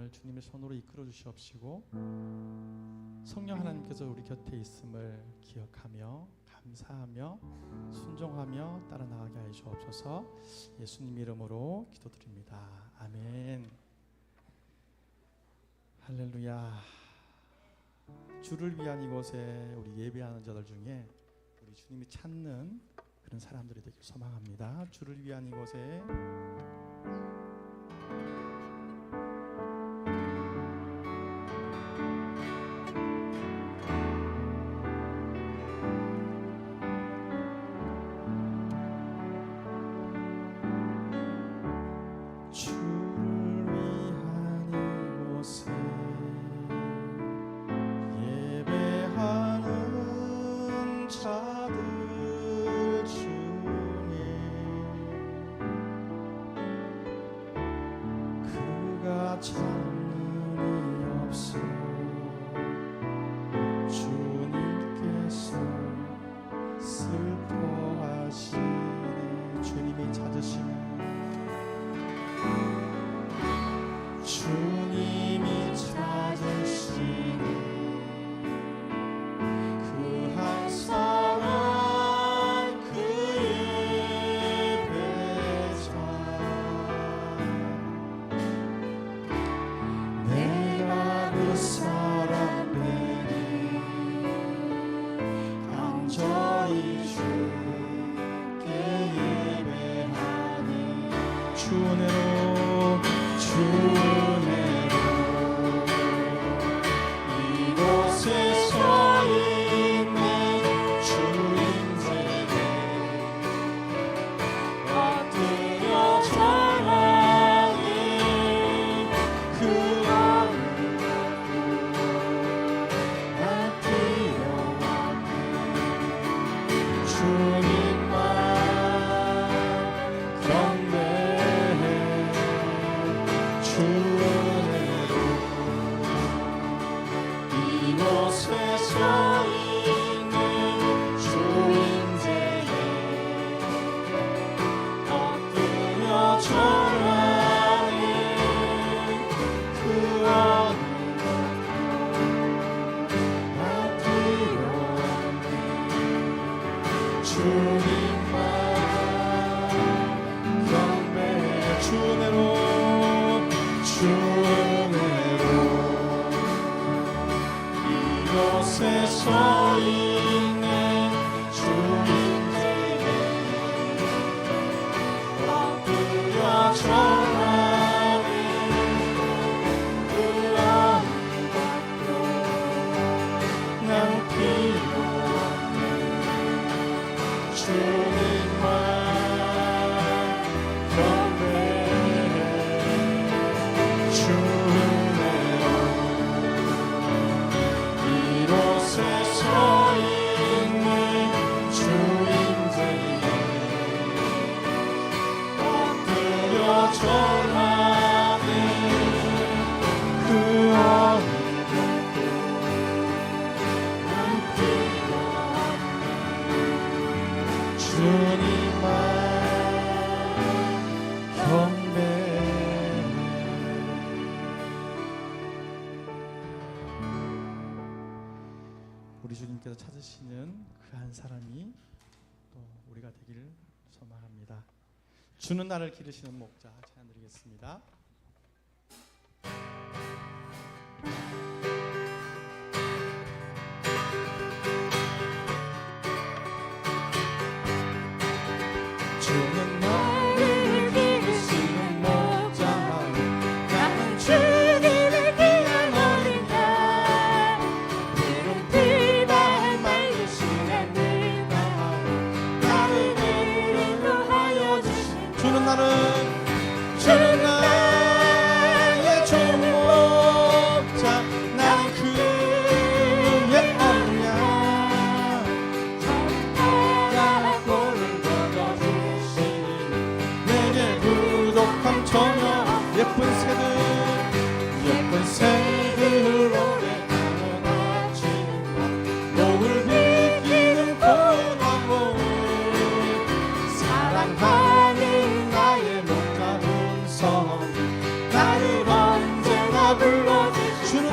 오늘 주님의 손으로 이끌어 주시옵시고 성령 하나님께서 우리 곁에 있음을 기억하며 감사하며 순종하며 따라 나가게 하여 주옵소서. 예수님 이름으로 기도드립니다. 아멘. 할렐루야. 주를 위한 이곳에 우리 예배하는 자들 중에 우리 주님이 찾는 그런 사람들이 되길 소망합니다. 주를 위한 이곳에 참는이 없어 주님께서 슬퍼하시네. 주님이 찾으시네. 주님이 찾으시네. 그 한 사람 그의 배자 내가 그 사람 되니 간절히 주께 예배하니 주 은혜로 주 은혜로 이곳에 서 있는 주님 세계 엎드려 절하니 그 주님만 경배해 주 은혜로 이곳에 서 있는 주 인재에 엎드려 절하니 그 주님만 경배해 주 은혜로 주 은혜로 이곳에 서 있는 주인들에게 엎드려 절하니 그 아무것도 난 필요 주님만 경배해 주 은혜로 이곳에 서 있는 주인들에게 엎드려 절하니 그 아무것도 난 필요 주님만 경배해. 우리 주님께서 찾으시는 그 한 사람이 또 우리가 되기를 소망합니다. 주는 나를 기르시는 목자 찬양 드리겠습니다. 주는 나를 기르시는 목자 나는 주님을 귀한 어린 양 푸른 뜰밭 맑은 시내 늘 나하고 나를 인도하여 주신 주는 나를 다 불러주시네.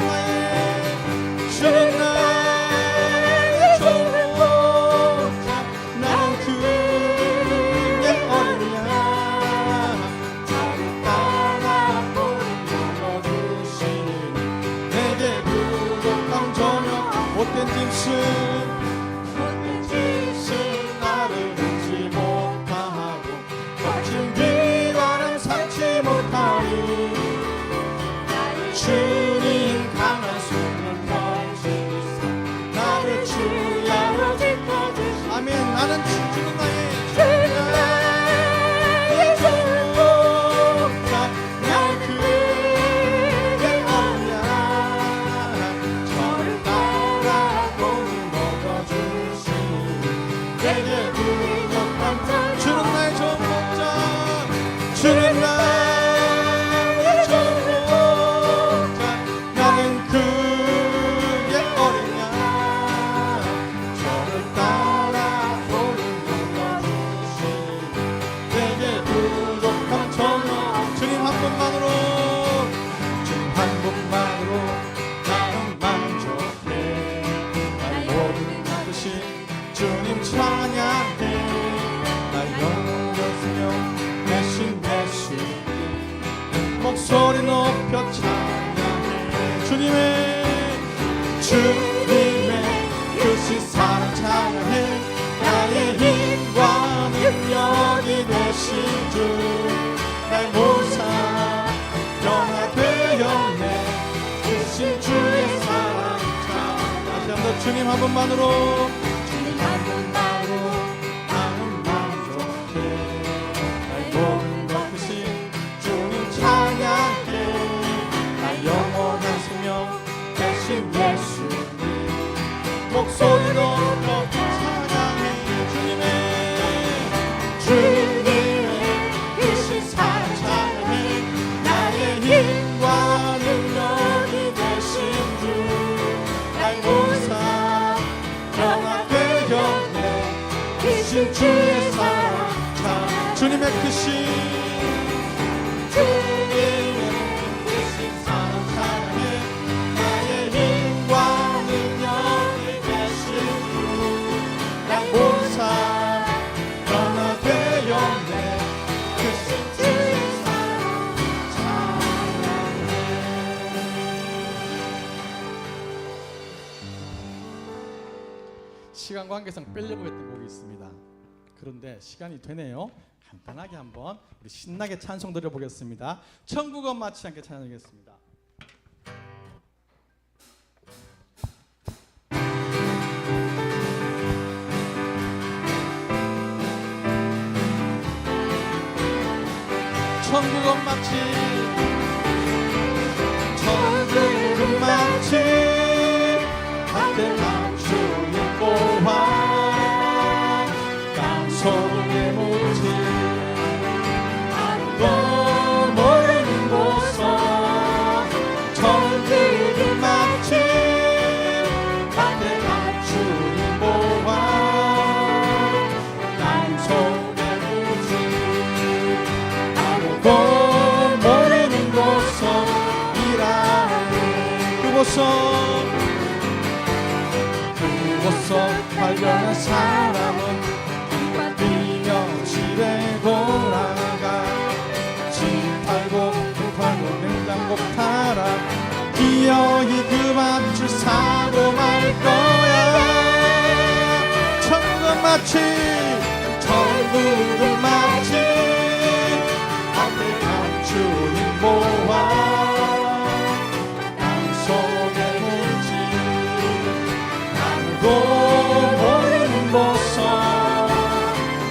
주는 나의 전부자. 나는 그의 어린 양. 저를 따라 불러주시니 내게 부족함 전혀 못된 짐승 나를 잊지 못하고 거친 비바람 삼지 못하리. 주님 강한 손을 펼치사 나를 주야로 지켜주시. 아멘. 나는 주는 나의 전부자. 난 그의 어린 양. 저를 따라 꼭 먹어주시니 내게 부족함 전혀. 주는 나의 전부자. 주는 나의 전부자. 나는 그의 어린 양. 저를 따라 꼭 먹어주시니 내게 부족함 전혀. 주님 한 분만으로, 주님 한 분만으로 나는 만족해. 나의 모든 뜻이 주님 찬양해. 나의 영혼을 쓰며 대신 대신 목소리 높여 찬양해. 주님의 크신 사랑 찬양해. 나의 힘과 능력이 되신 주 나의 모사 변화되었네. 크신 주의 사랑 찬양. 다시 한번 주님 한 분만으로, 주님 한 분만으로 나는 만족해. 나의 모든 것 크신 주님 찬양해. 나의 영원한 생명 대신 예수님 목소리 높여 찬양해. 주님의 크신 사랑 찬양해. 나의 힘과 능력이 되신 주 나의 모사 변화되었네. 크신 주의 사랑 찬양. 주님의 크신 사랑 찬양해. 나의 힘과 능력이 되신 주 나의 모사 변화되었네. 크신 주의 사랑 찬양해. 시간 관계상 빼려고 했던 곡이 있습니다. 그런데 시간이 되네요. 간단하게 한번 우리 신나게 찬송 드려보겠습니다. 천국은 마치 않게 찬양하겠습니다. 천국은 마치 밭에 감추인 보화 땅속에 묻힌 아무도 모르는 곳서. 천국은 마치 밭에 감추인 보화 땅속에 묻힌 아무도 모르는 곳서이라네. 그곳서 발견한 사람은 기뻐 뛰며 집에 돌아가. 집 팔고 돈 팔고 냉장고 팔아 기어이 그 밭을 사고 말 거야. 천국은 마치 앞에 감추인 보화 땅속에 묻힌 아무도 모르는 곳서.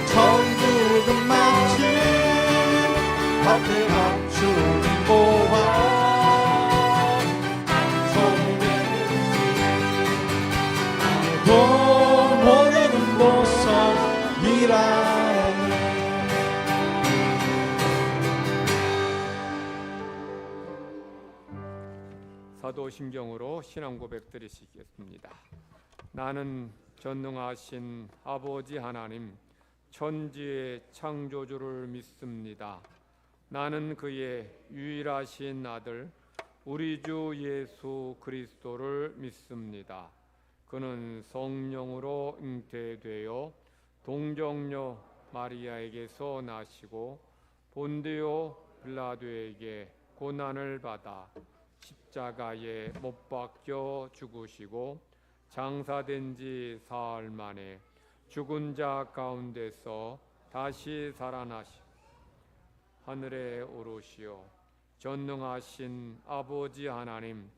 천국은 마치 앞에 감추인 보화 땅속에 묻힌 아무도 모르는 곳서이라. 사도신경으로 신앙 고백 드리시겠습니다. 나는 전능하신 아버지 하나님 천지의 창조주를 믿습니다. 나는 그의 유일하신 아들 우리 주 예수 그리스도를 믿습니다. 그는 성령으로 잉태되어 동정녀 마리아에게서 나시고 본디오 빌라도에게 고난을 받아 십자가에 못 박혀 죽으시고 장사된 지 사흘 만에 죽은 자 가운데서 다시 살아나시 하늘에 오르시어 전능하신 아버지 하나님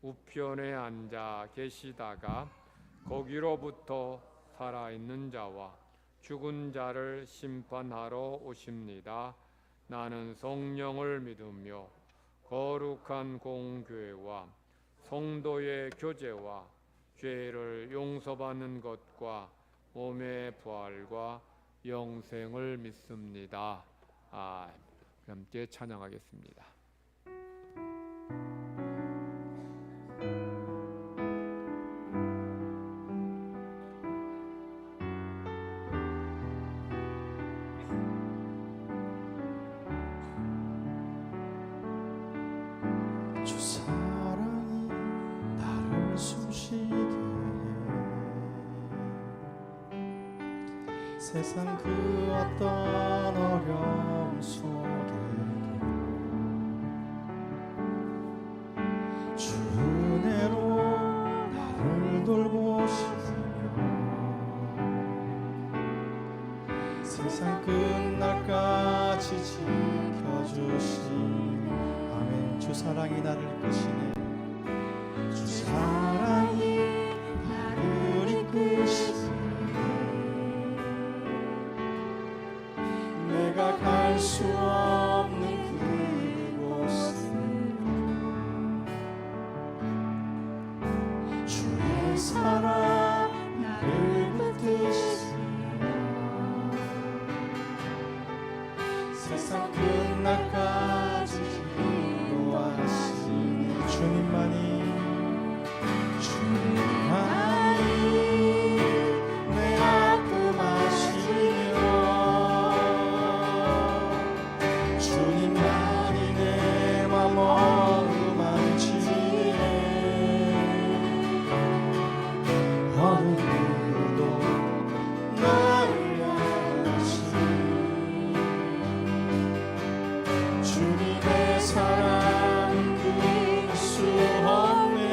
우편에 앉아 계시다가 거기로부터 살아있는 자와 죽은 자를 심판하러 오십니다. 나는 성령을 믿으며 거룩한 공교회와 성도의 교제와 죄를 용서받는 것과 몸의 부활과 영생을 믿습니다. 함께 찬양하겠습니다. 주 사랑이 나를 숨쉬게 해 세상 그 어떤 어려움 속에도 주 은혜로 나를 돌보시며 세상 끝날까지 지켜주시니 아멘. 주 사랑이 나를 이끄시네. 주 사랑이 나를 이끄시네. 내가 갈 수 없는 그곳으로 주의 사랑 나를 붙드시며 세상 끝날까지 인도하시네. 주님만이 내 아픔 아시며 주님만이 내 맘 어루만지네. 어느 누구도 나를 향하시 주님의 사랑 끊을 수 없네.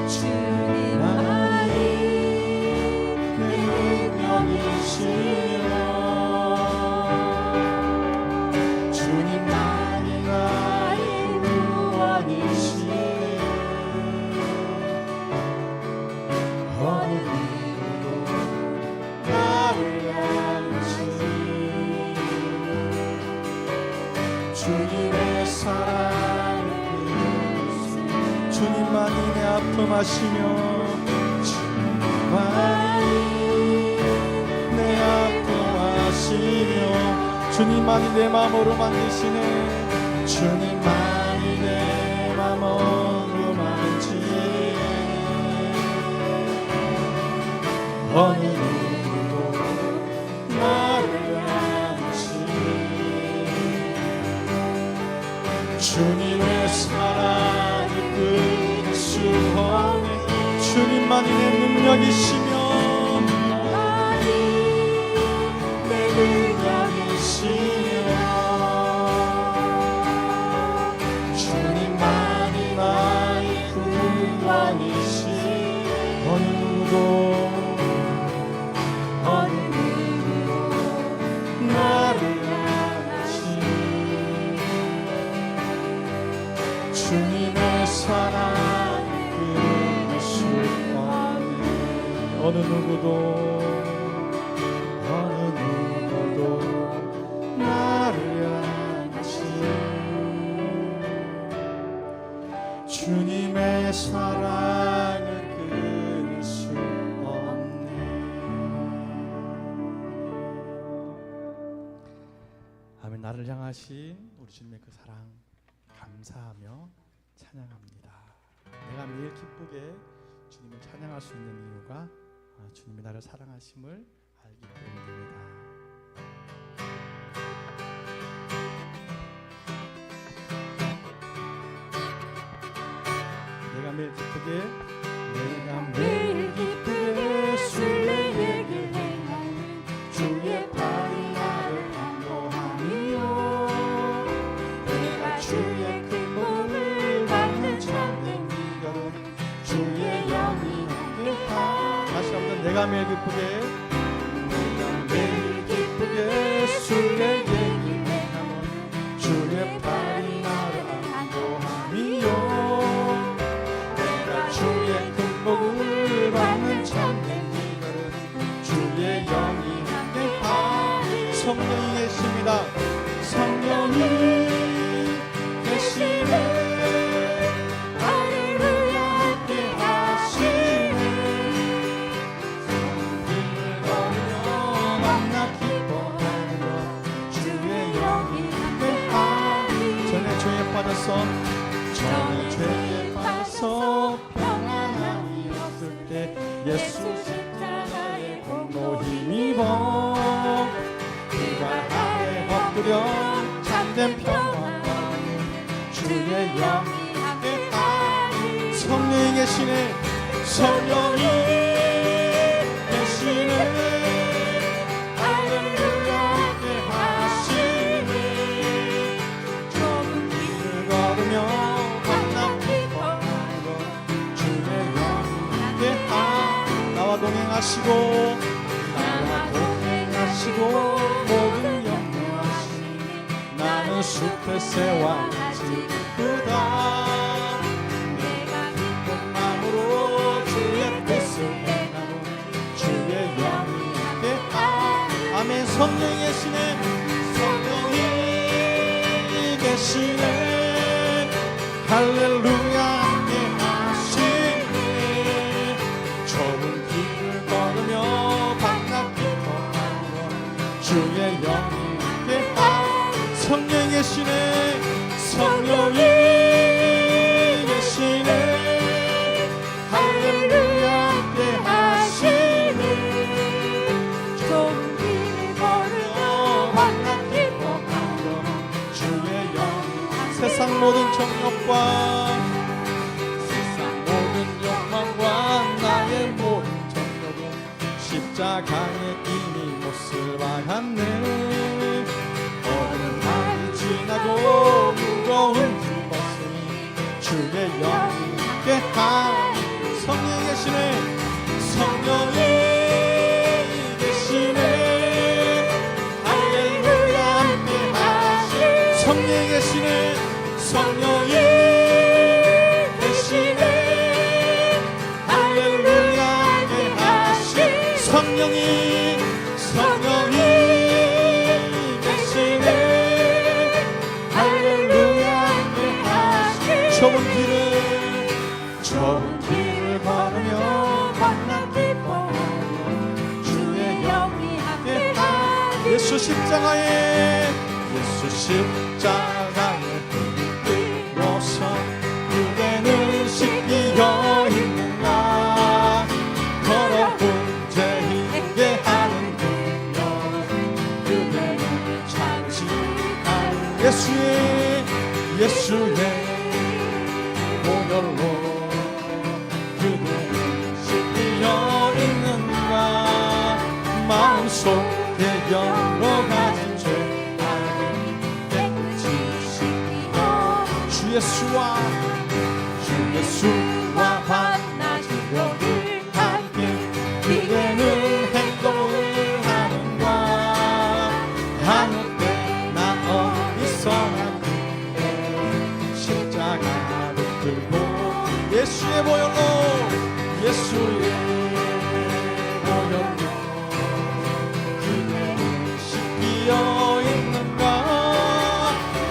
주님만이 내 능력이시며 주님만이 나의 구원이시네. 어느 누구도 나를 향하시 주님의 사랑을 끊을 수 주님만이 내 아픔 아시며 주님만이 내 아픔 아시며 주님만이 내 맘으로 만드시네. 주님만이 내 맘으로 만지네. 어느 누구도 나를 향하시네. 주님의 사랑을 끊을 수 없네. 주님만이 내 능력이시며 내 능력이시며 주님만이 나의 구원이시며 어느 누구도 나를 향하시네. 주님의 사랑을 끊을 수 없네. 어느 누구도 나를 향하시네. 주님의 사랑을 끊을 수 없네. 아멘. 나를 향하신 우리 주님의 그 사랑 감사하며 찬양합니다. 내가 매일 기쁘게 주님을 찬양할 수 있는 이유가 주님이 나를 사랑하심을 알기 때문입니다. 기쁘게 내가 매일 기쁘게 순례길 행하는 주의 팔이 나를 안보하니요 내가 주의 큰 복을 받는 참된 기도로 주의 영이 함께하 다시 한번 내가 매일 기쁘게 매일 기쁘게 순례길 행하는 주의 팔이 나를 안보하니요 내가 주의 큰 복을 받는 참된 기도로 주의 영이 함께하니 성령이 계십니다. 성령이 계시네 할렐루야 함께하시네 성령을 걸으며 만나 기뻐하는 것 주의 영이 함께하니 전에 죄에 빠져서 전에 죄에 빠져서 평안함이 없을 때 예수 십자가의 공로 힘입어 그가 아래 엎드려 참된 평화 주의 영이 함께하니 성령이 계시네. 성령이 계시네 할렐루야 함께하시네 좁은 길을 걸으며 만나 기뻐하는 것 주의 영이 함께하니 나와 동행하시고 나와 동행하시고 모든 염려하시니 나는 숲의 새와 같이 기쁘다 내가 기쁜 마음으로 주의 뜻을 행하고 주의 영이 함께하니 아멘. 성령이 계시네. 성령이 계시네 할렐루야 함께하시네 좁은 길을 걸으며 반갑 기뻐하는 것 주의 영이 함께하니 성령이 계시네. 성령이 계시네 할렐루야 함께하시네 좁은 길을 걸으며 반갑 기뻐하는 것 주의 영이 세상 모든 정욕과 세상 모든 욕망과 나의 모든 정욕은 십자가에 이미 못을 박았네. 어느 날이 지나고 무거운 짐 벗으니 주의 영이 함께하니 성령이 계시네. 성령이 계시네 할렐루야 함께하시네 성령이 계시네. 성령이 계시네 할렐루야 함께하시네 성령이 성령이 계시네 할렐루야 함께하시네 좁은 길을 걸으며 만나 기뻐하며 주의 영이 함께하니 예수 십자가에 들어서 그대는 씻기어 있는가 더러운 죄 있게 하는 능력 그대는 장식하는 예수의 보혈로 그대는 씻기어 있는가 마음속에 여러 가지 죄 아닌 깨끗이 씻기어 주 예수와 만나시려를 함께 그대는 행동을 하는가 아무 때나 어디서나 그대 십자가를 들고 예수의 보혈로 그대는 씻기어 있는가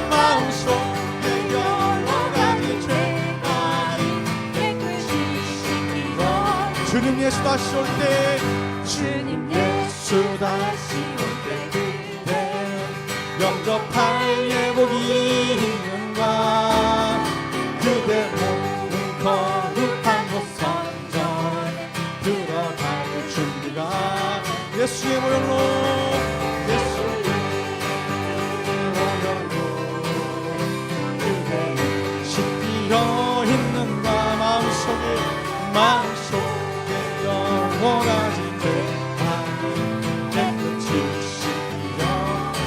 마음속에 여러 가지 죄가 깨끗이 씻기어 주님 예수 다시 올 때 주님 예수 다시 올 때 그대 영접할 예복이 있는가 그대 몸은 거룩한 곳 성전에 들어갈 준비가 예수의 보혈로 그대는 씻기어 있는가 마음속에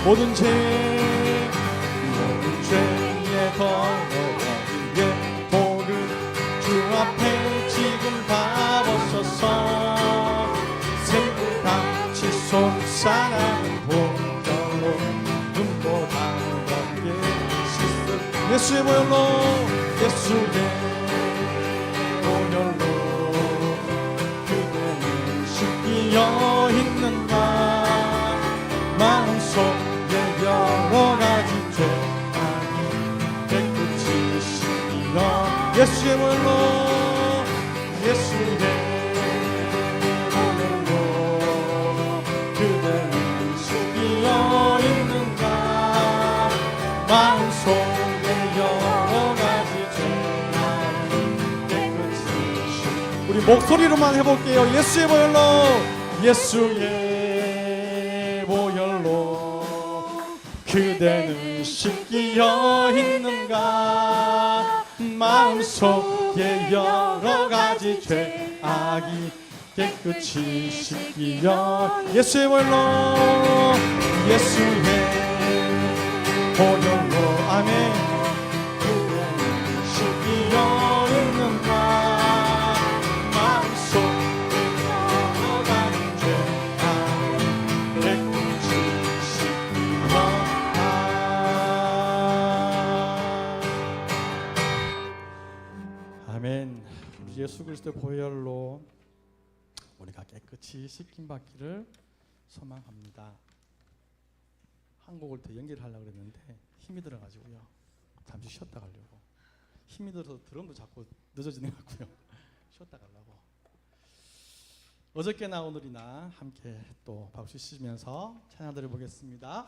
모든 죄의 더러운 예 복을 주 앞에 지금 다 벗어서 새같이 솟아나는 보혈로 눈보다 넓게 씻을 예수의 보혈로 예수의 보혈로 그대는 씻기어 있는가 마음속에 여러 가지 죄 아니 깨끗이 씻기어 예수의 보혈로 예수의 보혈로 그대는 씻기어 있는가 마음속에 여러 가지 죄 아니 깨끗이 우리 목소리로만 해볼게요. 예수의 보혈로 예수의 보혈로 그대는 씻기어 있는가 마음속에 여러 가지 죄 악이 깨끗이 씻기어 예수의 보혈로 예수의 보혈로 아멘 그대는 씻기어 있는가 마음속에 여러 가지 죄 악이 깨끗이 씻기어 아멘. 우리 예수 그리스도의 보혈로 우리가 깨끗이 씻김 받기를 소망합니다. 한 곡을 더 연결하려고 그랬는데 힘이 들어가지고요. 잠시 쉬었다 가려고. 힘이 들어서 드럼도 자꾸 늦어지는 것 같고요. 쉬었다 가려고. 어저께나 오늘이나 함께 또 박수 치시면서 찬양 드려보겠습니다.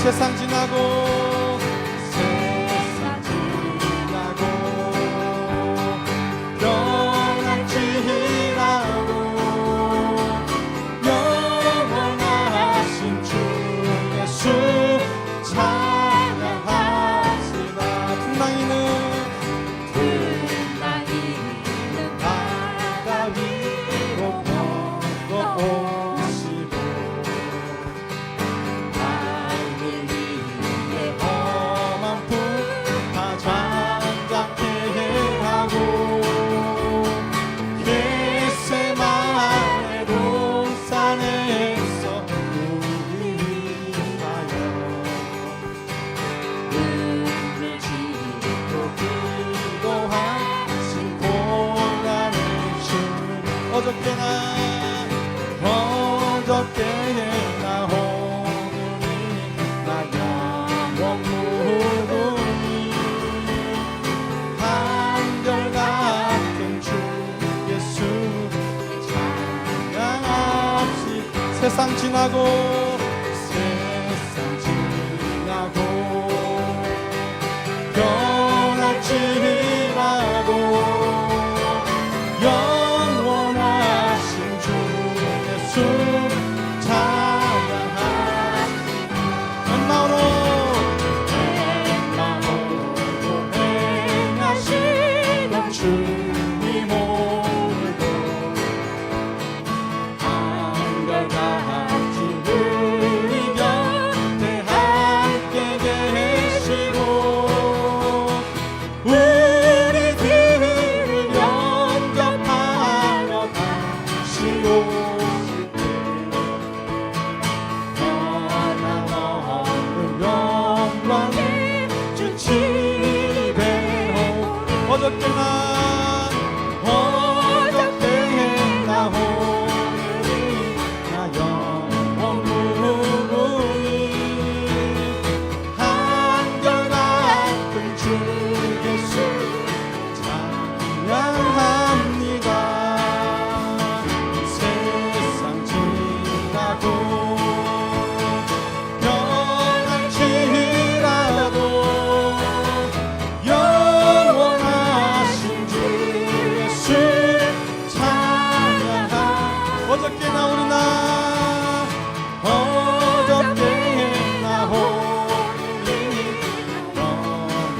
세상 지나고 변할 지나고 영원하신 주 예수 찬양하시라. 풍랑이는 바다 위로 걸어오시고 어저께나 오늘이 나 영원 무궁이 한결같은 주 예수 찬양합시. 세상 지나고 변할지라도 영원하신 주 예수 찬양하시. 마음으로 행하시는 주님 오늘도 한결같이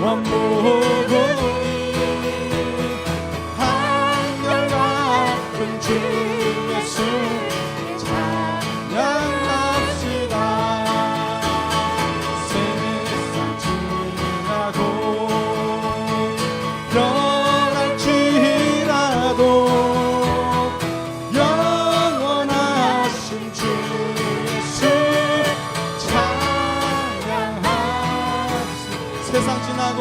원무궁이 한결같은 주 예수 찬양합시다. 세상 지나고 변할지라도 영원하신 주 예수 찬양합시다. 세상 지나고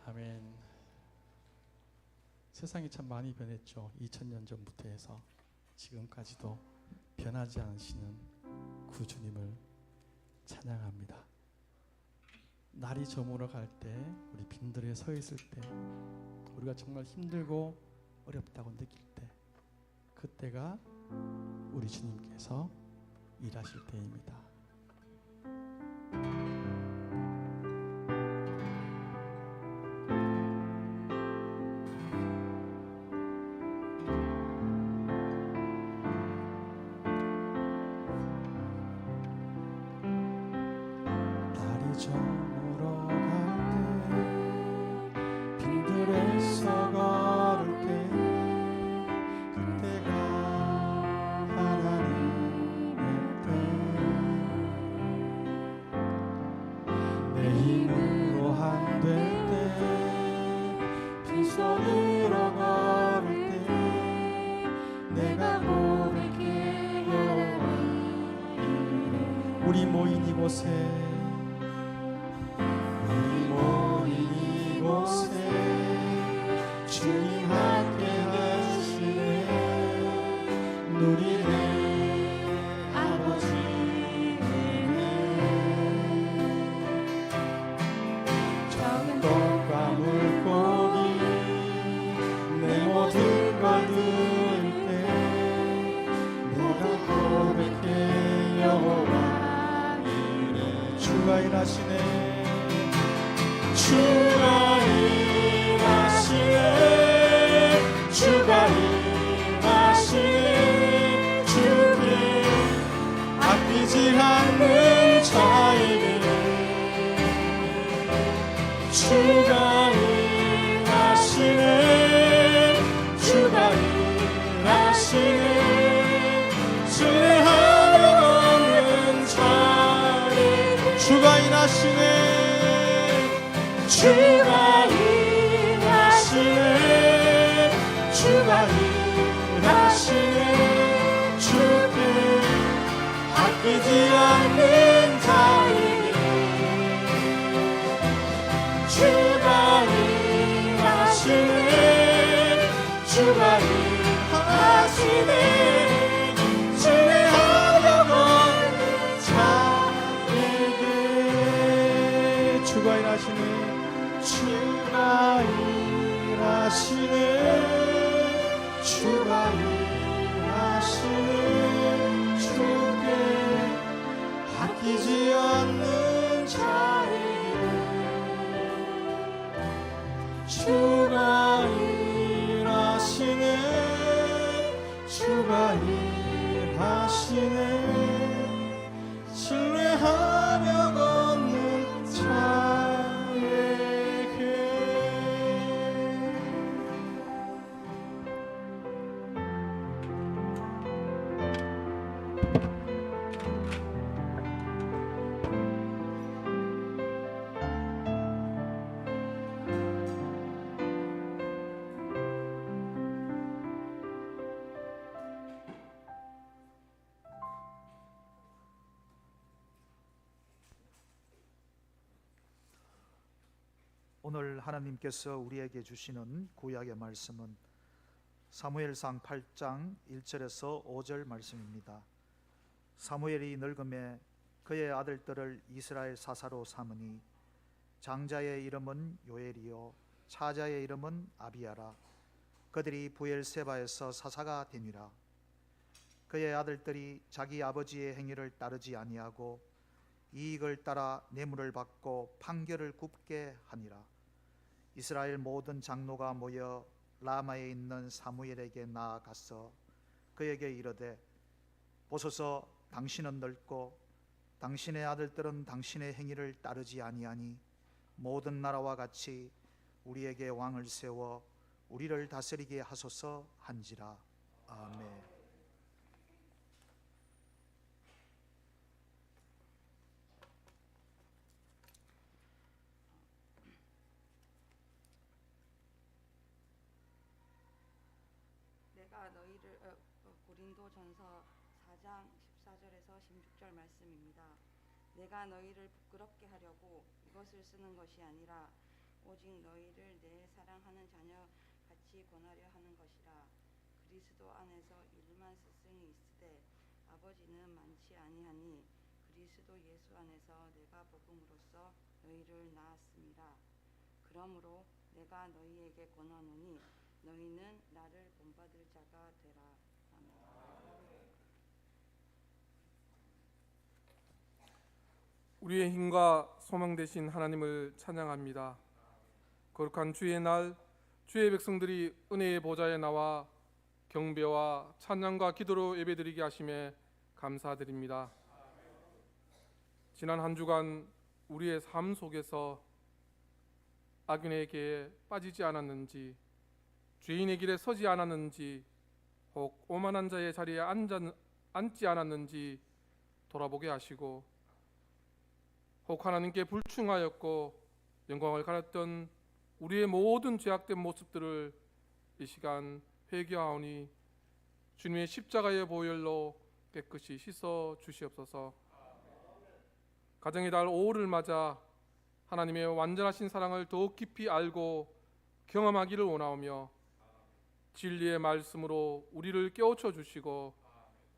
아멘. 세상이 참 많이 변했죠. 2000년 전부터 해서 지금까지도 변하지 않으시는 구주님을 찬양합니다. 날이 저물어 갈 때, 우리 빈들에 서 있을 때, 우리가 정말 힘들고 어렵다고 느낄 때, 그때가 우리 주님께서 일하실 때입니다. 저물어 갈 때, 빈들에서 걸을 때, 그때가 하나님의 때. 내 힘으로 안 될 때, 빈손으로 걸을 때, 내가 고백해 여호와 이름. 우리 모인 이곳에 주님 함께 하시네. 누리네 아버지 은혜. 작은 떡과 물고기 내 모든 걸 드릴 때, 내가 고백해 여호와 이름. 주가 일하시네. 주가 일하시네. 주가 일하시네. 주께 아끼지 않는 자에게 주가 일하시네. 주가 일하시네. 신뢰하며 없는 자에게 주가 일하시네. 주가 일하시네. 주가 일하시네. 주께 아끼지 않는 자에게 주가 일하시네. 주가 일하시네. 신뢰하려고 하는 자에게 주가 일하시네. 주가 일하시네. 주가 일하시네. 주께 아끼지 않는 자에게 주가 일하시네. 주가 일하시네. 신뢰하며 걷는 자에게. 오늘 하나님께서 우리에게 주시는 구약의 말씀은 사무엘상 8장 1절에서 5절 말씀입니다. 사무엘이 늙음에 그의 아들들을 이스라엘 사사로 삼으니 장자의 이름은 요엘이요 차자의 이름은 아비야라. 그들이 부엘세바에서 사사가 되니라. 그의 아들들이 자기 아버지의 행위를 따르지 아니하고 이익을 따라 뇌물을 받고 판결을 굽게 하니라. 이스라엘 모든 장로가 모여 라마에 있는 사무엘에게 나아가서 그에게 이르되 보소서, 당신은 늙고 당신의 아들들은 당신의 행위를 따르지 아니하니 모든 나라와 같이 우리에게 왕을 세워 우리를 다스리게 하소서 한지라. 아멘. 내가 너희를 고린도전서 4장 14절에서 16절 말씀입니다. 내가 너희를 부끄럽게 하려고 이것을 쓰는 것이 아니라 오직 너희를 내 사랑하는 자녀 같이 권하려 하는 것이라. 그리스도 안에서 일만 스승이 있으되 아버지는 많지 아니하니 그리스도 예수 안에서 내가 복음으로써 너희를 낳았습니다. 그러므로 내가 너희에게 권하노니 너희는 나를 본받을 자가 되라. 아멘. 우리의 힘과 소망 되신 하나님을 찬양합니다. 거룩한 주의 날, 주의 백성들이 은혜의 보좌에 나와 경배와 찬양과 기도로 예배드리게 하심에 감사드립니다. 지난 한 주간 우리의 삶 속에서 악인에게 빠지지 않았는지, 죄인의 길에 서지 않았는지, 혹 오만한 자의 자리에 앉지 않았는지 돌아보게 하시고, 혹 하나님께 불충하였고 영광을 가렸던 우리의 모든 죄악된 모습들을 이 시간 회개하오니 주님의 십자가의 보혈로 깨끗이 씻어 주시옵소서. 가정의 달 5월을 맞아 하나님의 완전하신 사랑을 더욱 깊이 알고 경험하기를 원하오며 진리의 말씀으로 우리를 깨우쳐 주시고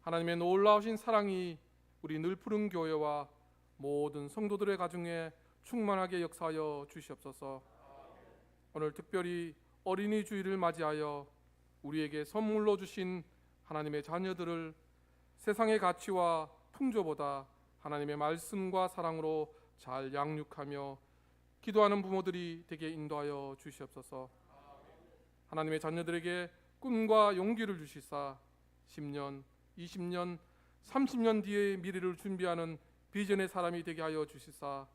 하나님의 놀라우신 사랑이 우리 늘푸른 교회와 모든 성도들의 가정에 충만하게 역사하여 주시옵소서. 오늘 특별히 어린이 주일을 맞이하여 우리에게 선물로 주신 하나님의 자녀들을 세상의 가치와 풍조보다 하나님의 말씀과 사랑으로 잘 양육하며 기도하는 부모들이 되게 인도하여 주시옵소서. 하나님의 자녀들에게 꿈과 용기를 주시사 10년, 20년, 30년 뒤의 미래를 준비하는 비전의 사람이 되게 하여 주시사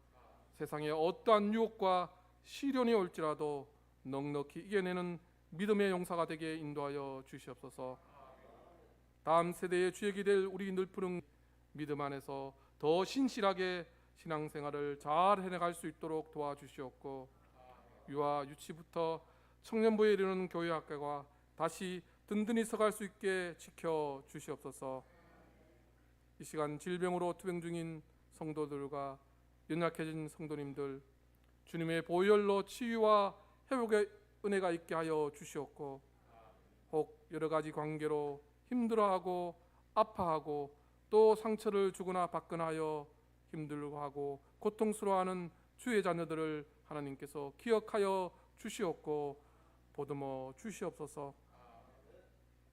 세상에 어떠한 유혹과 시련이 올지라도 넉넉히 이겨내는 믿음의 용사가 되게 인도하여 주시옵소서. 다음 세대의 주역이 될 우리 늘푸른 믿음 안에서 더 신실하게 신앙생활을 잘 해나갈 수 있도록 도와주시옵고 유아 유치부터 청년부에 이르는 교회학교가 다시 든든히 서갈 수 있게 지켜 주시옵소서. 이 시간 질병으로 투병 중인 성도들과 연약해진 성도님들 주님의 보혈로 치유와 회복의 은혜가 있게 하여 주시옵고 혹 여러 가지 관계로 힘들어하고 아파하고 또 상처를 주거나 받거나 하여 힘들어하고 고통스러워하는 주의 자녀들을 하나님께서 기억하여 주시옵고 보듬어 주시옵소서.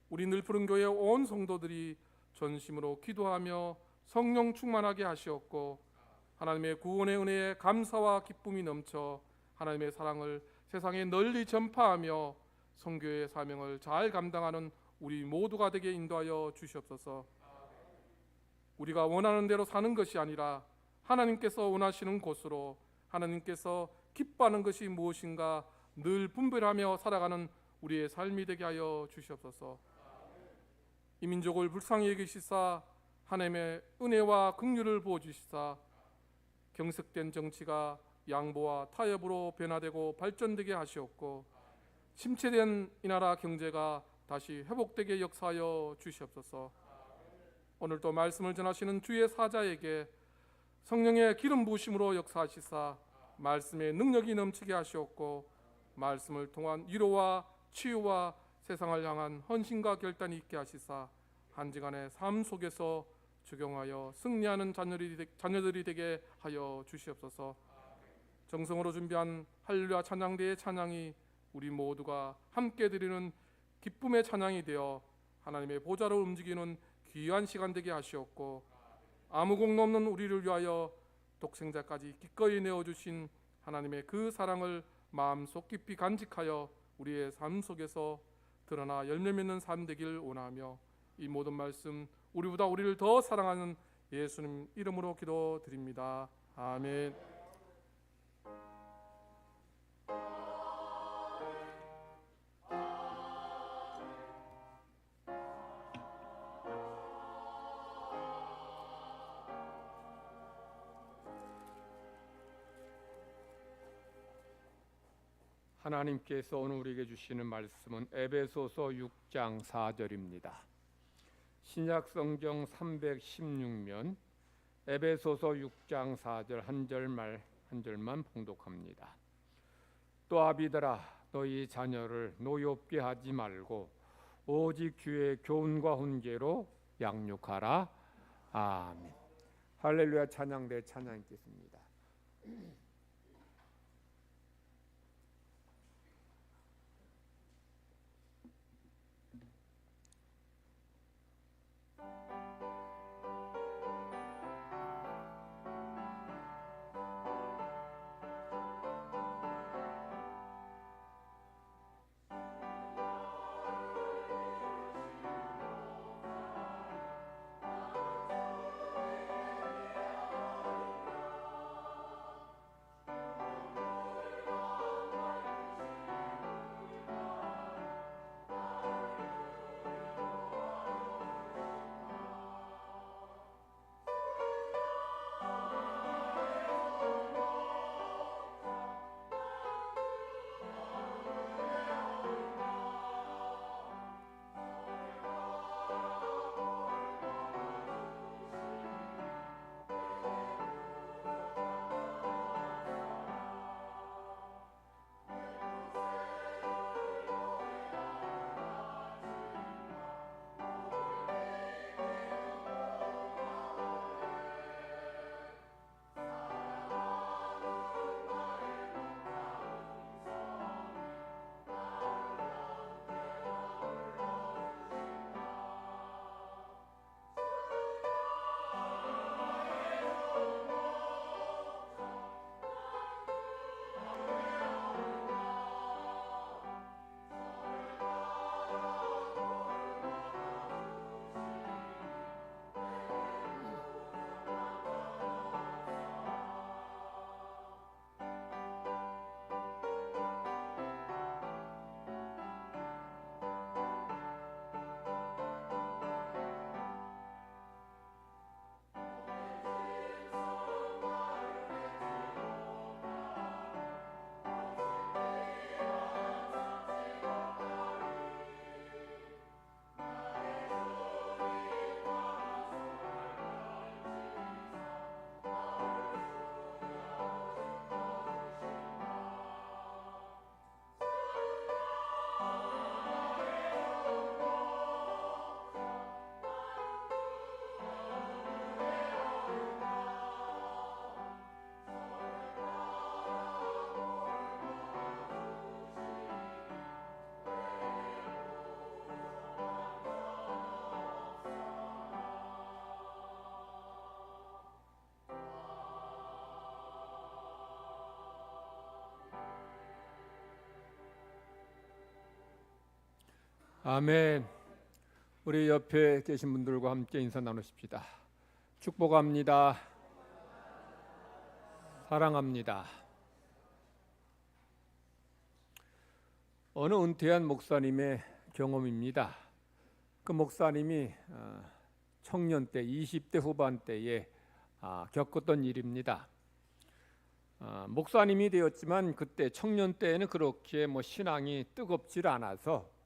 우리 늘푸른 교회 온 성도들이 전심으로 기도하며 성령 충만하게 하시옵고 하나님의 구원의 은혜에 감사와 기쁨이 넘쳐 하나님의 사랑을 세상에 널리 전파하며 선교의 사명을 잘 감당하는 우리 모두가 되게 인도하여 주시옵소서. 우리가 원하는 대로 사는 것이 아니라 하나님께서 원하시는 곳으로 하나님께서 기뻐하는 것이 무엇인가 늘 분별하며 살아가는 우리의 삶이 되게 하여 주시옵소서. 이 민족을 불쌍히 여기시사 하나님의 은혜와 긍휼을 부어주시사 경색된 정치가 양보와 타협으로 변화되고 발전되게 하시옵고 침체된 이 나라 경제가 다시 회복되게 역사하여 주시옵소서. 오늘도 말씀을 전하시는 주의 사자에게 성령의 기름 부으심으로 역사하시사 말씀의 능력이 넘치게 하시옵고 말씀을 통한 위로와 치유와 세상을 향한 헌신과 결단이 있게 하시사 한 주간의 삶 속에서 적용하여 승리하는 자녀들이 되게 하여 주시옵소서. 정성으로 준비한 할렐루야 찬양대의 찬양이 우리 모두가 함께 드리는 기쁨의 찬양이 되어 하나님의 보좌로 움직이는 귀한 시간 되게 하시옵고, 아무 공로 없는 우리를 위하여 독생자까지 기꺼이 내어주신 하나님의 그 사랑을 마음속 깊이 간직하여 우리의 삶 속에서 드러나 열매 맺는 삶 되길 원하며, 이 모든 말씀 우리보다 우리를 더 사랑하는 예수님 이름으로 기도드립니다. 아멘. 하나님께서 오늘 우리에게 주시는 말씀은 에베소서 6장 4절입니다. 신약 성경 316면 에베소서 6장 4절 한 절만 봉독합니다. 또 아비들아, 너희 자녀를 노엽게 하지 말고 오직 주의 교훈과 훈계로 양육하라. 아멘. 할렐루야 찬양대 찬양 있겠습니다. 아멘. 우리 옆에 계신 분들과 함께 인사 나누십시다. 축복합니다. 사랑합니다. 어느 은퇴한 목사님의 경험입니다. 그 목사님이 청년 때 20대 후반 때에 겪었던 일입니다. 목사님이 되었지만 그때 청년 때에는 그렇게 신앙이 뜨겁질 않아서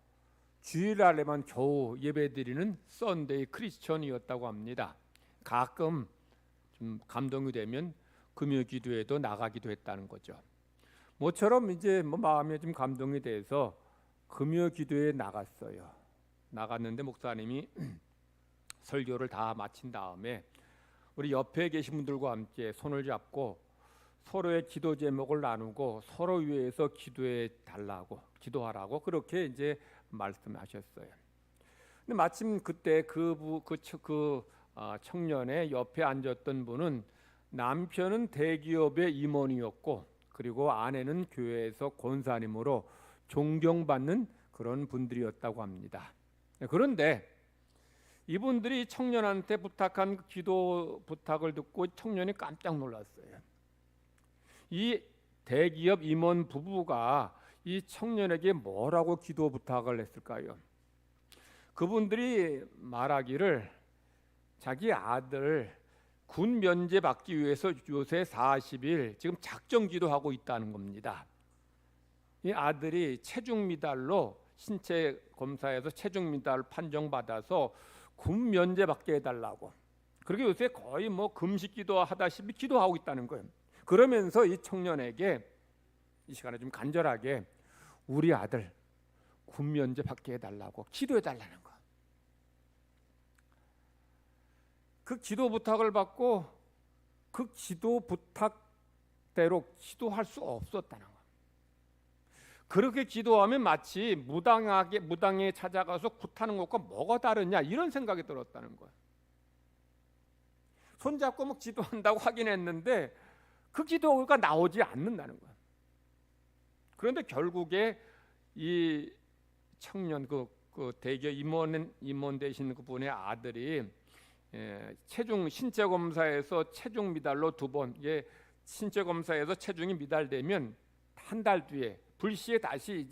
주일날에만 겨우 예배드리는 썬데이 크리스천이었다고 합니다. 가끔 좀 감동이 되면 금요 기도에도 나가기도 했다는 거죠. 모처럼 이제 마음에 좀 감동이 돼서 금요 기도에 나갔어요. 나갔는데 목사님이 설교를 다 마친 다음에 우리 옆에 계신 분들과 함께 손을 잡고 서로의 기도 제목을 나누고 서로 위해서 기도하라고 그렇게 이제 말씀하셨어요. 근데 마침 그때 청년의 옆에 앉았던 분은 남편은 대기업의 임원이었고 그리고 아내는 교회에서 권사님으로 존경받는 그런 분들이었다고 합니다. 그런데 이분들이 청년한테 부탁한 그 기도 부탁을 듣고 청년이 깜짝 놀랐어요. 이 대기업 임원 부부가 이 청년에게 뭐라고 기도 부탁을 했을까요? 그분들이 말하기를 자기 아들 군 면제 받기 위해서 요새 40일 지금 작정 기도하고 있다는 겁니다. 이 아들이 체중 미달로 신체 검사에서 체중 미달 판정받아서 군 면제 받게 해달라고. 그렇게 요새 거의 뭐 금식 기도하다시피 기도하고 있다는 거예요. 그러면서 이 청년에게 이 시간에 좀 간절하게 우리 아들 군 면제 받게 해달라고 기도해달라는 거. 그 기도 부탁을 받고 그 기도 부탁대로 기도할 수 없었다는 거. 그렇게 기도하면 마치 무당에 찾아가서 굿하는 것과 뭐가 다르냐 이런 생각이 들었다는 거예요. 손잡고 막 기도한다고 하긴 했는데 그 기도가 나오지 않는다는 거예요. 그런데 결국에 이 청년 그 대기업 임원 되신 그분의 아들이 신체 검사에서 체중 미달로 2번, 신체 검사에서 체중이 미달되면 한 달 뒤에 불시에 다시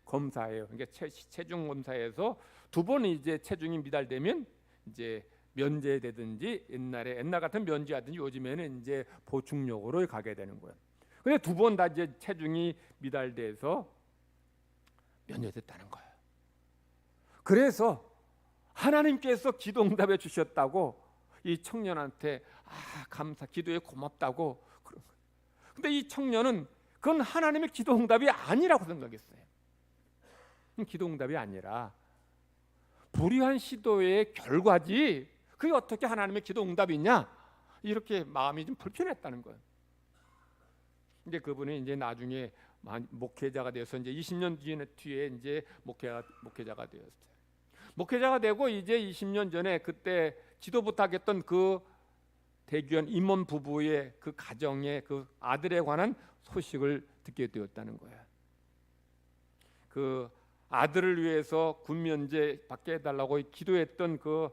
검사해요. 그러니까 체중 검사에서 2번 이제 체중이 미달되면 이제 면제되든지 옛날 같은 면제하든지 요즘에는 이제 보충력으로 가게 되는 거예요. 근데 2번 다 이제 체중이 미달돼서 면제됐다는 거예요. 그래서 하나님께서 기도응답해 주셨다고 이 청년한테 기도에 고맙다고 그런 거예요. 근데 이 청년은 그건 하나님의 기도응답이 아니라고 생각했어요. 기도응답이 아니라 불의한 시도의 결과지 그게 어떻게 하나님의 기도응답이냐 이렇게 마음이 좀 불편했다는 거예요. 근데 그분이 이제 나중에 목회자가 되어서 이제 20년 뒤에 이제 목회자가 되었어요. 목회자가 되고 이제 20년 전에 그때 기도 부탁했던 그 대기업 임원 부부의 그 가정의 그 아들에 관한 소식을 듣게 되었다는 거예요. 그 아들을 위해서 군 면제 받게 해달라고 기도했던 그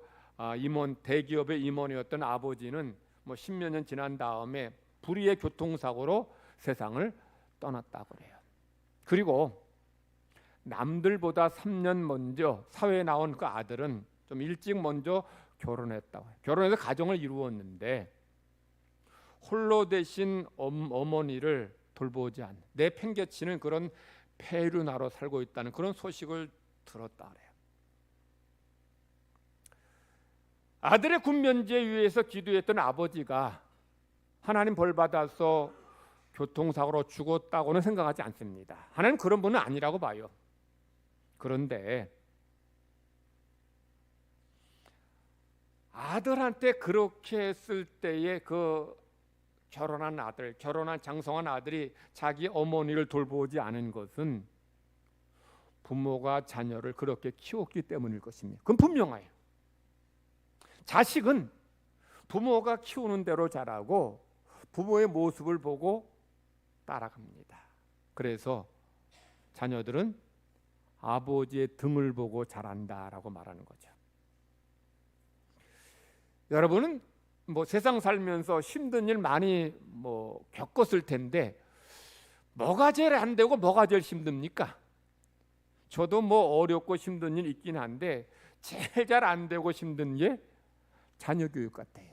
대기업의 임원이었던 아버지는 뭐 10몇 년 지난 다음에 불의의 교통사고로 세상을 떠났다고 그래요. 그리고 남들보다 3년 먼저 사회에 나온 그 아들은 좀 일찍 먼저 결혼했다고 해요. 결혼해서 가정을 이루었는데 홀로 되신 어머니를 돌보지 않는 내팽개치는 그런 폐륜아로 살고 있다는 그런 소식을 들었다 그래요. 아들의 군면제에 위해서 기도했던 아버지가 하나님 벌 받아서 교통사고로 죽었다고는 생각하지 않습니다. 하나님 그런 분은 아니라고 봐요. 그런데 아들한테 그렇게 했을 때에 그 결혼한 장성한 아들이 자기 어머니를 돌보지 않은 것은 부모가 자녀를 그렇게 키웠기 때문일 것입니다. 그건 분명해요. 자식은 부모가 키우는 대로 자라고 부모의 모습을 보고 따라갑니다. 그래서 자녀들은 아버지의 등을 보고 자란다라고 말하는 거죠. 여러분은 뭐 세상 살면서 힘든 일 많이 겪었을 텐데 뭐가 제일 안 되고 뭐가 제일 힘듭니까? 저도 어렵고 힘든 일 있긴 한데 제일 잘 안 되고 힘든 게 자녀 교육 같아요.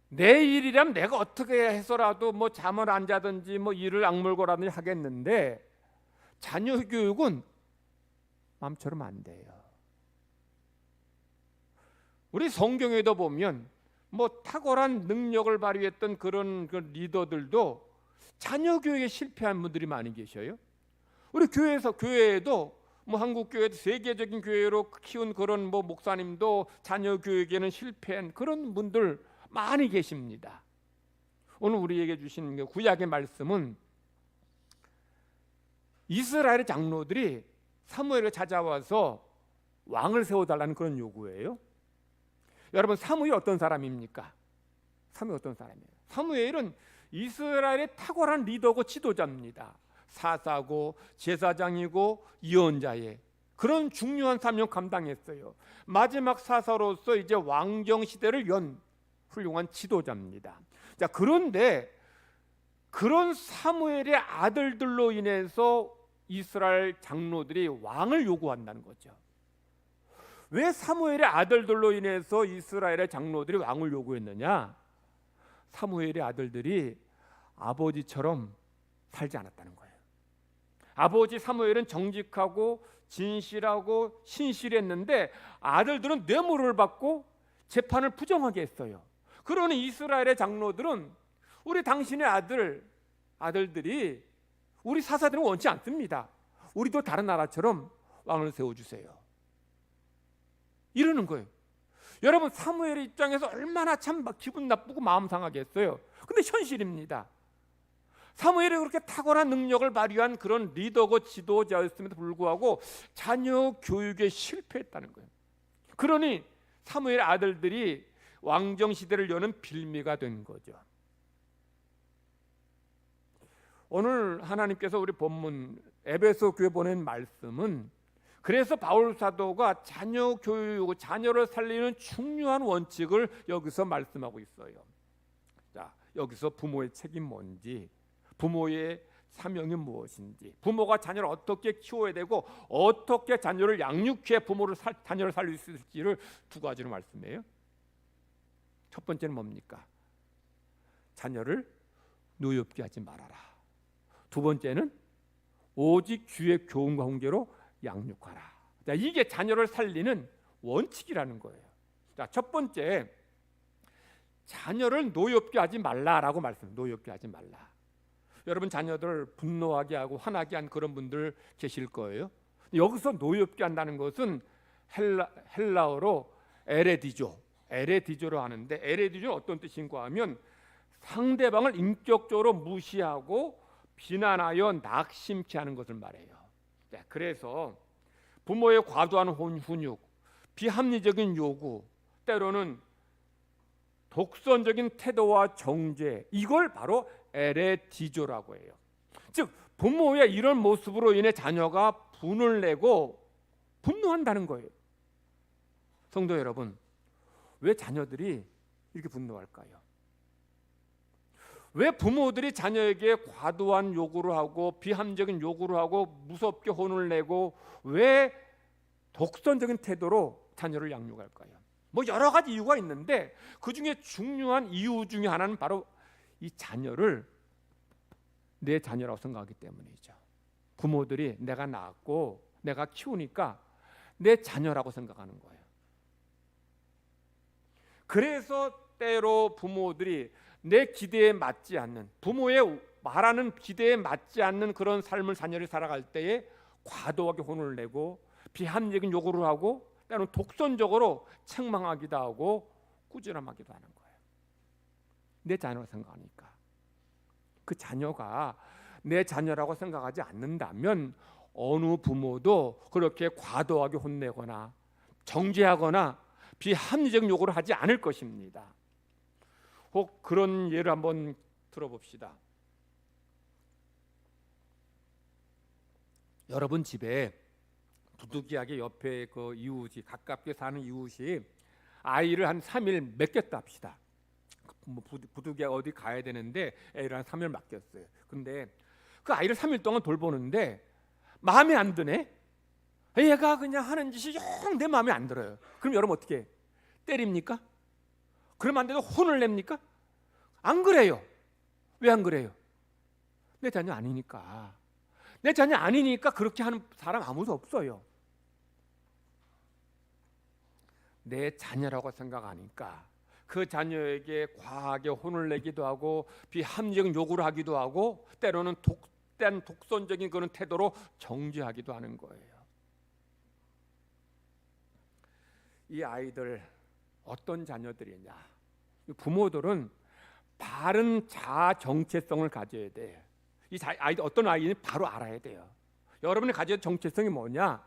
내 일이라면 내가 어떻게 해서라도 잠을 안 자든지 일을 악물고라든지 하겠는데 자녀 교육은 마음처럼 안 돼요. 우리 성경에도 보면 탁월한 능력을 발휘했던 그런 리더들도 자녀 교육에 실패한 분들이 많이 계셔요. 우리 교회에도 뭐 한국 교회 세계적인 교회로 키운 그런 뭐 목사님도 자녀 교육에는 실패한 그런 분들 많이 계십니다. 오늘 우리에게 주신 구약의 말씀은 이스라엘의 장로들이 사무엘을 찾아와서 왕을 세워달라는 그런 요구예요. 여러분, 사무엘 어떤 사람입니까? 사무엘 어떤 사람이에요? 사무엘은 이스라엘의 탁월한 리더고 지도자입니다. 사사고 제사장이고 예언자의 그런 중요한 사명 감당했어요. 마지막 사사로서 이제 왕정 시대를 연 훌륭한 지도자입니다. 자, 그런데 그런 사무엘의 아들들로 인해서 이스라엘 장로들이 왕을 요구한다는 거죠. 왜 사무엘의 아들들로 인해서 이스라엘의 장로들이 왕을 요구했느냐? 사무엘의 아들들이 아버지처럼 살지 않았다는 거예요. 아버지 사무엘은 정직하고 진실하고 신실했는데 아들들은 뇌물을 받고 재판을 부정하게 했어요. 그러니 이스라엘의 장로들은 우리 당신의 아들들이 우리 사사들은 원치 않습니다. 우리도 다른 나라처럼 왕을 세워주세요. 이러는 거예요. 여러분, 사무엘의 입장에서 얼마나 참 기분 나쁘고 마음 상하게 했어요. 근데 현실입니다. 사무엘이 그렇게 탁월한 능력을 발휘한 그런 리더고 지도자였음에도 불구하고 자녀 교육에 실패했다는 거예요. 그러니 사무엘의 아들들이 왕정 시대를 여는 빌미가 된 거죠. 오늘 하나님께서 우리 본문 에베소 교회 보낸 말씀은 그래서 바울 사도가 자녀 교육, 자녀를 살리는 중요한 원칙을 여기서 말씀하고 있어요. 자, 여기서 부모의 책임 뭔지, 부모의 사명이 무엇인지, 부모가 자녀를 어떻게 키워야 되고 어떻게 자녀를 양육해 자녀를 살릴 수 있을지를 두 가지로 말씀해요. 첫 번째는 뭡니까? 자녀를 노엽게 하지 말아라. 두 번째는 오직 주의 교훈과 훈계로 양육하라. 자, 이게 자녀를 살리는 원칙이라는 거예요. 자, 첫 번째, 자녀를 노엽게 하지 말라라고 노엽게 하지 말라. 여러분, 자녀들 분노하게 하고 화나게 한 그런 분들 계실 거예요. 여기서 노엽게 한다는 것은 헬라어로 에레디조로 하는데, 에레디조는 어떤 뜻인가 하면 상대방을 인격적으로 무시하고 비난하여 낙심케 하는 것을 말해요. 그래서 부모의 과도한 훈육, 비합리적인 요구, 때로는 독선적인 태도와 정죄, 이걸 바로 에레디조라고 해요. 즉, 부모의 이런 모습으로 인해 자녀가 분을 내고 분노한다는 거예요. 성도 여러분, 왜 자녀들이 이렇게 분노할까요? 왜 부모들이 자녀에게 과도한 요구를 하고 비합리적인 요구를 하고 무섭게 혼을 내고 왜 독선적인 태도로 자녀를 양육할까요? 뭐 여러 가지 이유가 있는데 그 중에 중요한 이유 중에 하나는 바로 이 자녀를 내 자녀라고 생각하기 때문이죠. 부모들이 내가 낳았고 내가 키우니까 내 자녀라고 생각하는 거예요. 그래서 때로 부모들이 내 기대에 맞지 않는, 부모의 말하는 기대에 맞지 않는 그런 삶을 자녀를 살아갈 때에 과도하게 혼을 내고 비합리적인 요구를 하고 때로는 독선적으로 책망하기도 하고 꾸지람하기도 하는 거예요. 내 자녀라고 생각하니까. 그 자녀가 내 자녀라고 생각하지 않는다면 어느 부모도 그렇게 과도하게 혼내거나 정죄하거나 비합리적인 요구를 하지 않을 것입니다. 혹 그런 예를 한번 들어봅시다. 여러분 집에 부득이하게 옆에 그 이웃이, 가깝게 사는 이웃이 아이를 한 3일 맡겼다 합시다. 뭐 부득이하게 어디 가야 되는데 애를 한 3일 맡겼어요. 근데 그 아이를 3일 동안 돌보는데 마음에 안 드네. 얘가 그냥 하는 짓이 영 내 마음에 안 들어요. 그럼 여러분 어떻게 해? 때립니까? 그러면 안 돼도 혼을 냅니까? 안 그래요. 왜 안 그래요? 내 자녀 아니니까. 내 자녀 아니니까 그렇게 하는 사람 아무도 없어요. 내 자녀라고 생각하니까 그 자녀에게 과하게 혼을 내기도 하고 비합리적인 요구를 하기도 하고 때로는 독선적인 그런 태도로 정죄하기도 하는 거예요. 이 아이들 어떤 자녀들이냐? 부모들은 바른 자아 정체성을 가져야 돼. 이 아이들 어떤 아이는 바로 알아야 돼요. 여러분이 가져야 될 정체성이 뭐냐?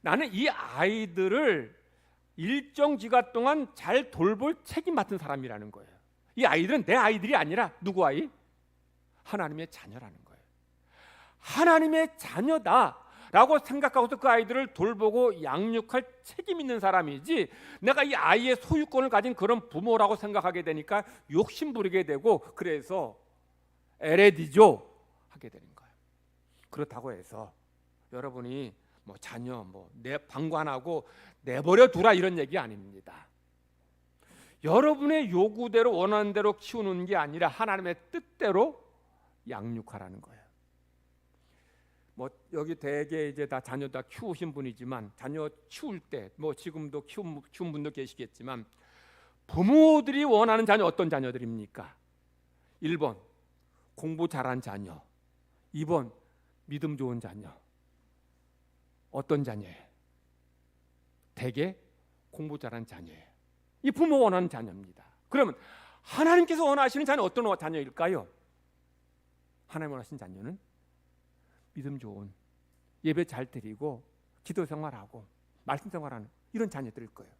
나는 이 아이들을 일정 기간 동안 잘 돌볼 책임 맡은 사람이라는 거예요. 이 아이들은 내 아이들이 아니라 누구 아이? 하나님의 자녀라는 거예요. 하나님의 자녀다라고 생각하고서 그 아이들을 돌보고 양육할 책임 있는 사람이지, 내가 이 아이의 소유권을 가진 그런 부모라고 생각하게 되니까 욕심 부리게 되고, 그래서 에레디죠 하게 되는 거예요. 그렇다고 해서 여러분이 뭐 자녀 내 방관하고 내버려 두라 이런 얘기 아닙니다. 여러분의 요구대로 원하는 대로 키우는 게 아니라 하나님의 뜻대로 양육하라는 거예요. 뭐 여기 대개 이제 다 자녀 다 키우신 분이지만, 자녀 키울 때 뭐 지금도 키운 분도 계시겠지만, 부모들이 원하는 자녀 어떤 자녀들입니까? 1번 공부 잘한 자녀, 2번 믿음 좋은 자녀. 어떤 자녀예요? 대개 공부 잘한 자녀예요. 이 부모 원하는 자녀입니다. 그러면 하나님께서 원하시는 자녀는 어떤 자녀일까요? 하나님 원하시는 자녀는 믿음 좋은, 예배 잘 드리고 기도 생활하고 말씀 생활하는 이런 자녀들일 거예요.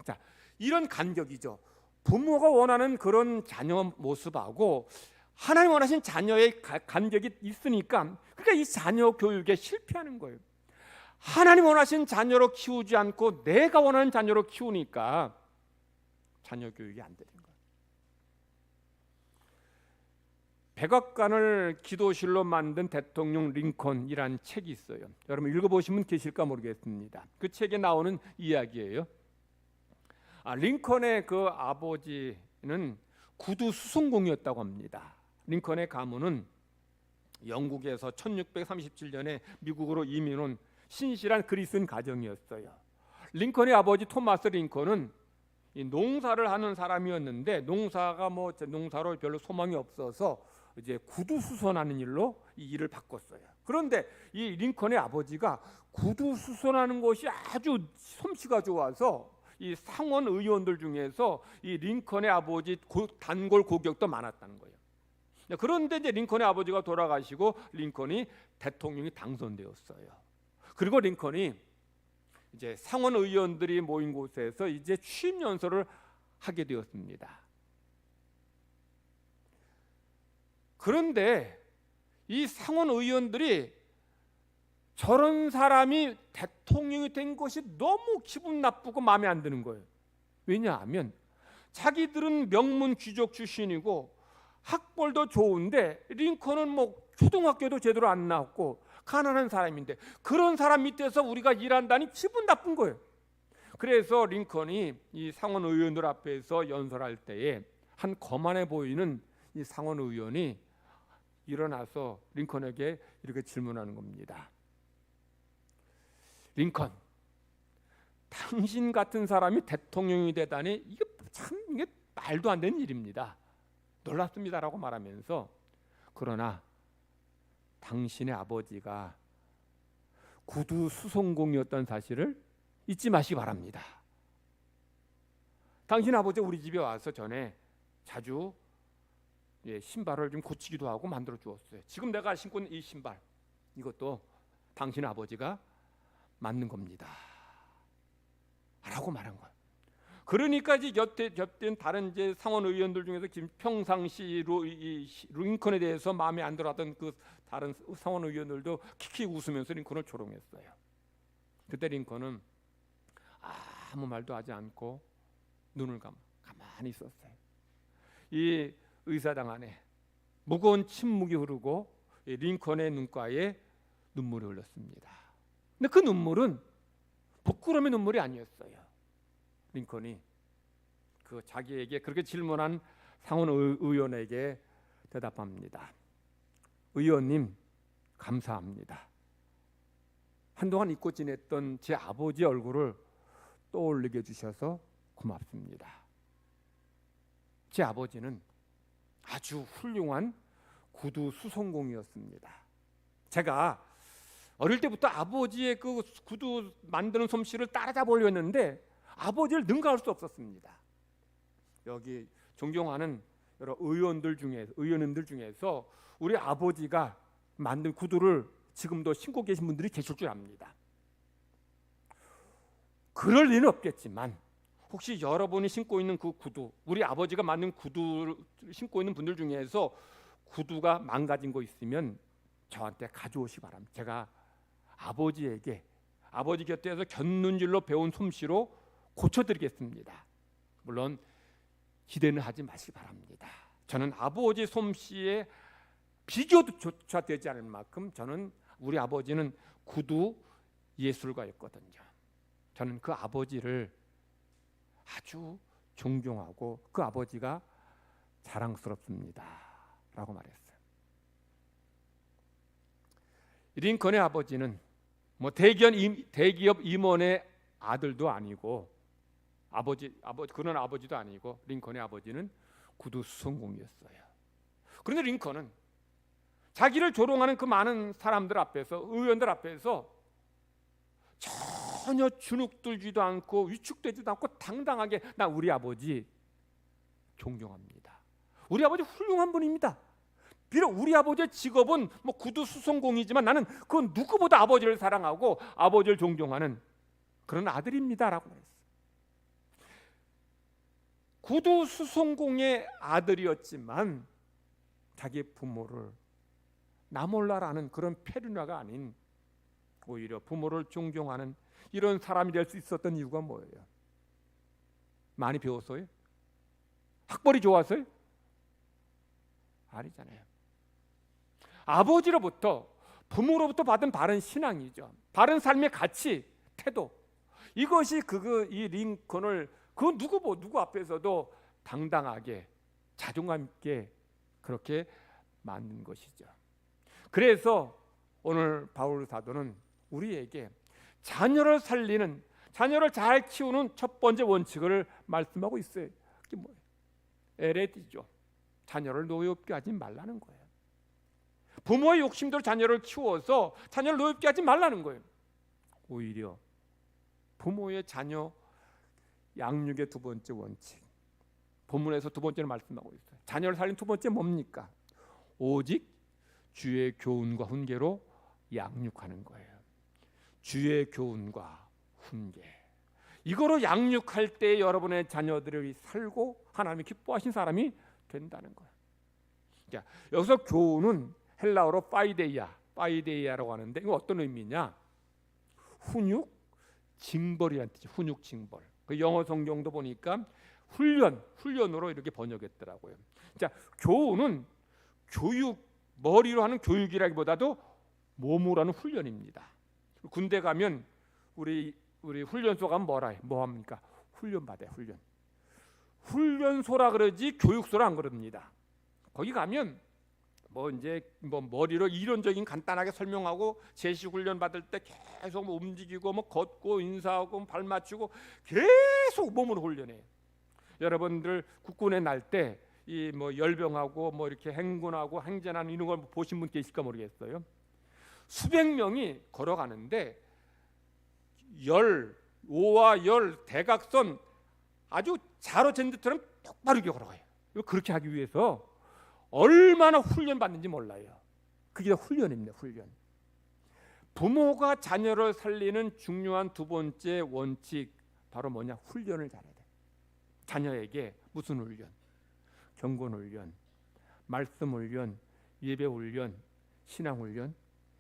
자, 이런 간격이죠. 부모가 원하는 그런 자녀 모습하고 하나님 원하신 자녀의 간격이 있으니까, 그러니까 이 자녀 교육에 실패하는 거예요. 하나님 원하신 자녀로 키우지 않고 내가 원하는 자녀로 키우니까 자녀 교육이 안 되는 거예요. 백악관을 기도실로 만든 대통령 링컨이라는 책이 있어요. 여러분 읽어보시면 계실까 모르겠습니다. 그 책에 나오는 이야기예요. 링컨의 그 아버지는 구두 수송공이었다고 합니다. 링컨의 가문은 영국에서 1637년에 미국으로 이민 온 신실한 그리스인 가정이었어요. 링컨의 아버지 토마스 링컨은 이 농사를 하는 사람이었는데, 농사로 별로 소망이 없어서 이제 구두 수선하는 일로 이 일을 바꿨어요. 그런데 이 링컨의 아버지가 구두 수선하는 것이 아주 솜씨가 좋아서 이 상원 의원들 중에서 이 링컨의 아버지 단골 고객도 많았다는 거예요. 그런데 이제 링컨의 아버지가 돌아가시고 링컨이 대통령이 당선되었어요. 그리고 링컨이 이제 상원 의원들이 모인 곳에서 이제 취임 연설을 하게 되었습니다. 그런데 이 상원 의원들이 저런 사람이 대통령이 된 것이 너무 기분 나쁘고 마음에 안 드는 거예요. 왜냐하면 자기들은 명문 귀족 출신이고 학벌도 좋은데, 링컨은 초등학교도 제대로 안 나왔고 가난한 사람인데, 그런 사람 밑에서 우리가 일한다니 기분 나쁜 거예요. 그래서 링컨이 이 상원 의원들 앞에서 연설할 때에 한 거만해 보이는 이 상원 의원이 일어나서 링컨에게 이렇게 질문하는 겁니다. 링컨, 당신 같은 사람이 대통령이 되다니 이게 말도 안 되는 일입니다. 놀랍습니다라고 말하면서, 그러나 당신의 아버지가 구두 수송공이었던 사실을 잊지 마시기 바랍니다. 당신 아버지 우리 집에 와서 전에 자주 신발을 좀 고치기도 하고 만들어 주었어요. 지금 내가 신고 있는 이 신발, 이것도 당신 아버지가 만든 겁니다 라고 말한 거예요. 그러니까 이제 곁에 다른 이제 상원 의원들 중에서 평상시 링컨에 대해서 마음에 안 들었던 그 다른 상원 의원들도 킥킥 웃으면서 링컨을 조롱했어요. 그때 링컨은 아무 말도 하지 않고 눈을 가만히 있었어요. 이 의사당 안에 무거운 침묵이 흐르고 링컨의 눈가에 눈물이 흘렀습니다. 근데 그 눈물은 부끄러움의 눈물이 아니었어요. 링컨이 그 자기에게 그렇게 질문한 상원 의원에게 대답합니다. 의원님, 감사합니다. 한동안 잊고 지냈던 제 아버지 얼굴을 떠올리게 해주셔서 고맙습니다. 제 아버지는 아주 훌륭한 구두 수송공이었습니다. 제가 어릴 때부터 아버지의 그 구두 만드는 솜씨를 따라잡으려 했는데 아버지를 능가할 수 없었습니다. 여기 존경하는 여러 의원님들 중에서 우리 아버지가 만든 구두를 지금도 신고 계신 분들이 계실 줄 압니다. 그럴 리는 없겠지만 혹시 여러분이 신고 있는 그 구두, 우리 아버지가 만든 구두를 신고 있는 분들 중에서 구두가 망가진 거 있으면 저한테 가져오시기 바랍니다. 제가 아버지에게 아버지 곁에서 곁눈질로 배운 솜씨로 고쳐드리겠습니다. 물론 기대는 하지 마시기 바랍니다. 저는 아버지 솜씨에 비교조차 되지 않을 만큼 저는 우리 아버지는 구두 예술가였거든요. 저는 그 아버지를 아주 존경하고 그 아버지가 자랑스럽습니다 라고 말했어요. 링컨의 아버지는 뭐 대기업 임원의 아들도 아니고 그런 아버지도 아니고 링컨의 아버지는 구두 수송공이었어요. 그런데 링컨은 자기를 조롱하는 그 많은 사람들 앞에서, 의원들 앞에서 전혀 주눅들지도 않고 위축되지도 않고 당당하게 나 우리 아버지 존경합니다. 우리 아버지 훌륭한 분입니다. 비록 우리 아버지의 직업은 뭐 구두 수송공이지만 나는 그 누구보다 아버지를 사랑하고 아버지를 존경하는 그런 아들입니다라고 말했어요. 구두 수송공의 아들이었지만 자기 부모를 나 몰라라는 그런 페르나가 아닌 오히려 부모를 존경하는 이런 사람이 될 수 있었던 이유가 뭐예요? 많이 배웠어요? 학벌이 좋아서요? 아니잖아요. 아버지로부터 부모로부터 받은 바른 신앙이죠. 바른 삶의 가치, 태도. 이것이 이 링컨을 그 누구 앞에서도 당당하게 자존감 있게 그렇게 만든 것이죠. 그래서 오늘 바울 사도는 우리에게 자녀를 살리는, 자녀를 잘 키우는 첫 번째 원칙을 말씀하고 있어요. 그게 뭐예요? 에레디죠. 자녀를 노엽게 하지 말라는 거예요. 부모의 욕심대로 자녀를 키워서 자녀를 노엽게 하지 말라는 거예요. 오히려 부모의 자녀 양육의 두 번째 원칙, 본문에서 두 번째로 말씀하고 있어요. 자녀를 살린 두 번째 뭡니까? 오직 주의 교훈과 훈계로 양육하는 거예요. 주의 교훈과 훈계, 이거로 양육할 때 여러분의 자녀들이 살고 하나님이 기뻐하신 사람이 된다는 거예요. 자, 여기서 교훈은 헬라어로 파이데이아라고 하는데 이거 어떤 의미냐? 훈육, 징벌이라는 뜻이에요. 훈육, 징벌. 그 영어 성경도 보니까 훈련으로 이렇게 번역했더라고요. 자, 교훈은 머리로 하는 교육이라기보다도 몸으로 하는 훈련입니다. 군대 가면 우리 훈련소 가면 뭐 합니까? 훈련 받아요. 훈련소라 그러지 교육소라 안 그럽니다. 거기 가면 머리로 이론적인 간단하게 설명하고 제시 훈련 받을 때 계속 움직이고 걷고 인사하고 발 맞추고 계속 몸으로 훈련해요. 여러분들 국군에 날 때 이 열병하고 이렇게 행군하고 행전하는 이런 걸 보신 분 계실까 모르겠어요. 수백 명이 걸어가는데 5와 10 대각선 아주 자로 잰 듯처럼 똑바로 이렇게 걸어가요. 그렇게 하기 위해서 얼마나 훈련 받는지 몰라요. 그게 훈련입니다. 훈련. 부모가 자녀를 살리는 중요한 두 번째 원칙 바로 뭐냐? 훈련을 잘해야 돼. 자녀에게 무슨 훈련? 경건 훈련, 말씀 훈련, 예배 훈련, 신앙 훈련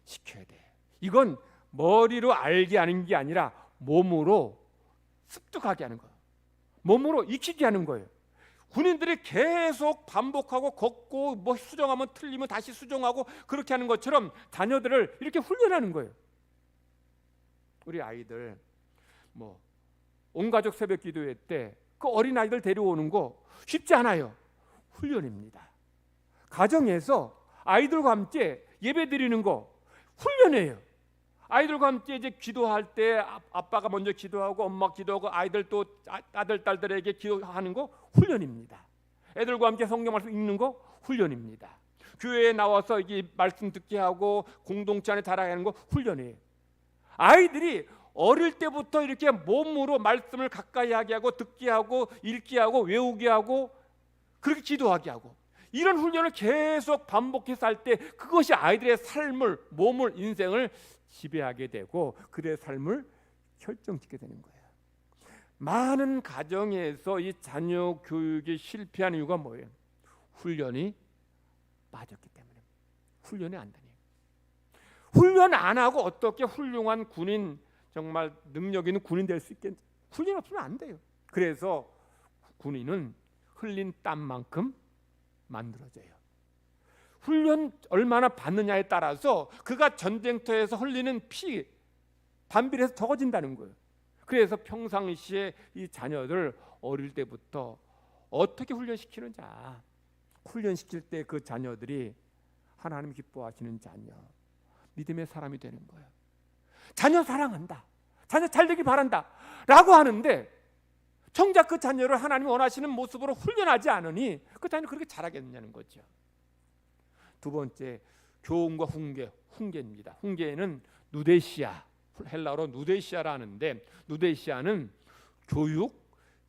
시켜야 돼. 이건 머리로 알게 하는 게 아니라 몸으로 습득하게 하는 거예요. 몸으로 익히게 하는 거예요. 군인들이 계속 반복하고 걷고 수정하면 틀리면 다시 수정하고 그렇게 하는 것처럼 자녀들을 이렇게 훈련하는 거예요. 우리 아이들 온 가족 새벽 기도회 때 그 어린 아이들 데려오는 거 쉽지 않아요. 훈련입니다. 가정에서 아이들과 함께 예배 드리는 거 훈련이에요. 아이들과 함께 이제 기도할 때 아빠가 먼저 기도하고 엄마 기도하고 아이들 또 아들 딸들에게 기도하는 거 훈련입니다. 애들과 함께 성경 말씀 읽는 거 훈련입니다. 교회에 나와서 이게 말씀 듣게 하고 공동체 안에 자라게 하는 거 훈련이에요. 아이들이 어릴 때부터 이렇게 몸으로 말씀을 가까이 하게 하고 듣게 하고 읽게 하고 외우게 하고 그렇게 기도하게 하고 이런 훈련을 계속 반복해서 할 때 그것이 아이들의 삶을, 몸을, 인생을 지배하게 되고 그들의 삶을 결정짓게 되는 거예요. 많은 가정에서 이 자녀 교육이 실패한 이유가 뭐예요? 훈련이 빠졌기 때문에. 훈련이 안 되니. 훈련 안 하고 어떻게 훌륭한 군인, 정말 능력 있는 군인 될 수 있겠는지. 훈련 없으면 안 돼요. 그래서 군인은 흘린 땀만큼 만들어져요. 훈련 얼마나 받느냐에 따라서 그가 전쟁터에서 흘리는 피 반비례해서 적어진다는 거예요. 그래서 평상시에 이 자녀들 어릴 때부터 어떻게 훈련시키느냐, 훈련시킬 때 그 자녀들이 하나님 기뻐하시는 자녀, 믿음의 사람이 되는 거예요. 자녀 사랑한다, 자녀 잘되길 바란다 라고 하는데 정작 그 자녀를 하나님이 원하시는 모습으로 훈련하지 않으니 그 자녀는 그렇게 자라겠느냐는 거죠. 두 번째, 교훈과 훈계입니다. 훈계는 누데시아, 헬라어로 누데시아라 하는데 누데시아는 교육,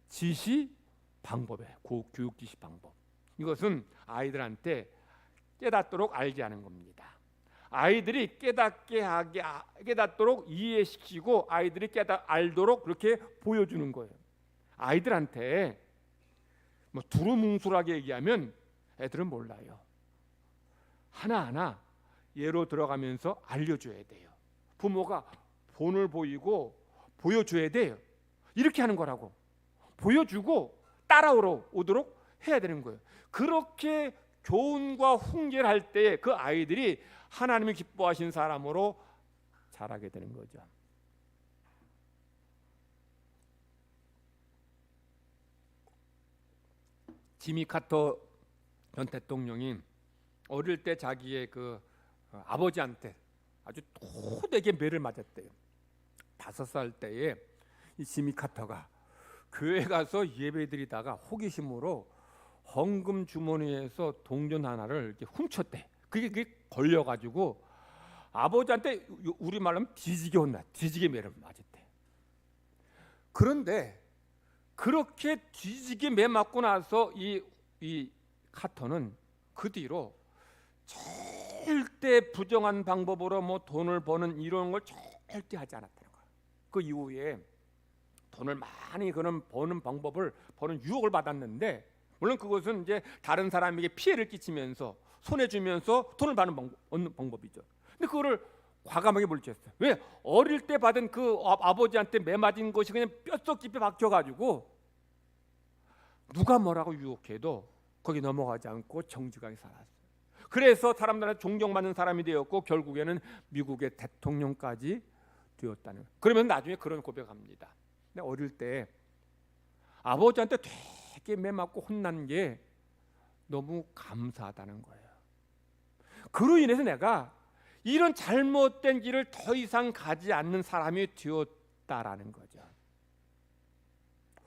지시, 방법이에요. 교육, 지시, 방법. 이것은 아이들한테 깨닫도록 알게 하는 겁니다. 아이들이 깨닫도록 이해시키고 아이들이 알도록 그렇게 보여주는 거예요. 아이들한테 뭐 두루뭉술하게 얘기하면 애들은 몰라요. 하나하나 예로 들어가면서 알려줘야 돼요. 부모가 본을 보이고 보여줘야 돼요. 이렇게 하는 거라고 보여주고 따라오도록 해야 되는 거예요. 그렇게 교훈과 훈계를 할 때 그 아이들이 하나님이 기뻐하신 사람으로 자라게 되는 거죠. 지미 카터 전 대통령이 어릴 때 자기의 그 아버지한테 아주 토되게 매를 맞았대요. 5살 때에 이 지미 카터가 교회 가서 예배드리다가 호기심으로 헌금 주머니에서 동전 하나를 이렇게 훔쳤대. 그게 걸려가지고 아버지한테 우리 말로 하면 뒤지게 혼나, 뒤지게 매를 맞았대. 그런데 그렇게 뒤지게 매 맞고 나서 이 카터는 그 뒤로 절대 부정한 방법으로 뭐 돈을 버는 이런 걸 절대 하지 않았다는 거야. 그 이후에 돈을 많이 버는 방법을 버는 유혹을 받았는데 물론 그것은 이제 다른 사람에게 피해를 끼치면서 손해 주면서 돈을 얻는 방법이죠. 근데 그거를 과감하게 물리쳤어요. 왜? 어릴 때 받은 그 아버지한테 매 맞은 것이 그냥 뼛속 깊이 박혀가지고 누가 뭐라고 유혹해도 거기 넘어가지 않고 정직하게 살았어요. 그래서 사람들한테 존경받는 사람이 되었고 결국에는 미국의 대통령까지 되었다는 거예요. 그러면 나중에 그런 고백합니다. 근데 어릴 때 아버지한테 되게 매 맞고 혼난 게 너무 감사하다는 거예요. 그로 인해서 내가 이런 잘못된 길을 더 이상 가지 않는 사람이 되었다라는 거죠.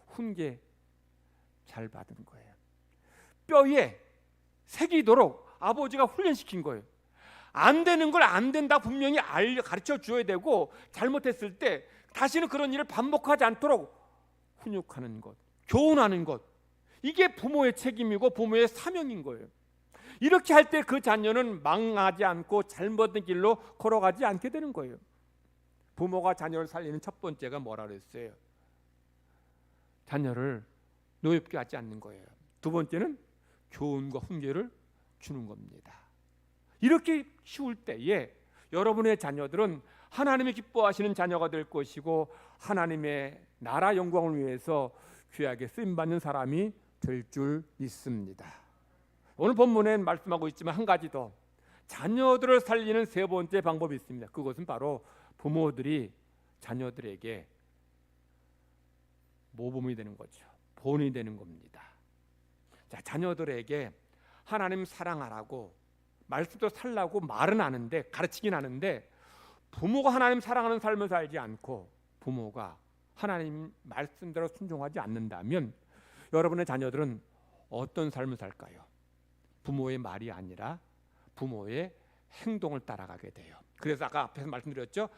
훈계 잘 받은 거예요. 뼈에 새기도록 아버지가 훈련시킨 거예요. 안 되는 걸 안 된다 분명히 가르쳐 줘야 되고 잘못했을 때 다시는 그런 일을 반복하지 않도록 훈육하는 것, 교훈하는 것, 이게 부모의 책임이고 부모의 사명인 거예요. 이렇게 할 때 그 자녀는 망하지 않고 잘못된 길로 걸어가지 않게 되는 거예요. 부모가 자녀를 살리는 첫 번째가 뭐라 그랬어요? 자녀를 노엽게 하지 않는 거예요. 두 번째는 교훈과 훈계를 주는 겁니다. 이렇게 쉬울 때에 여러분의 자녀들은 하나님이 기뻐하시는 자녀가 될 것이고 하나님의 나라 영광을 위해서 귀하게 쓰임받는 사람이 될 줄 믿습니다. 오늘 본문엔 말씀하고 있지만 한 가지 더, 자녀들을 살리는 세 번째 방법이 있습니다. 그것은 바로 부모들이 자녀들에게 모범이 되는 거죠. 본이 되는 겁니다. 자, 자녀들에게 하나님 사랑하라고 말씀도 살라고 말은 하는데, 가르치긴 하는데 부모가 하나님 사랑하는 삶을 살지 않고 부모가 하나님 말씀대로 순종하지 않는다면 여러분의 자녀들은 어떤 삶을 살까요? 부모의 말이 아니라 부모의 행동을 따라가게 돼요. 그래서 아까 앞에서 말씀드렸죠.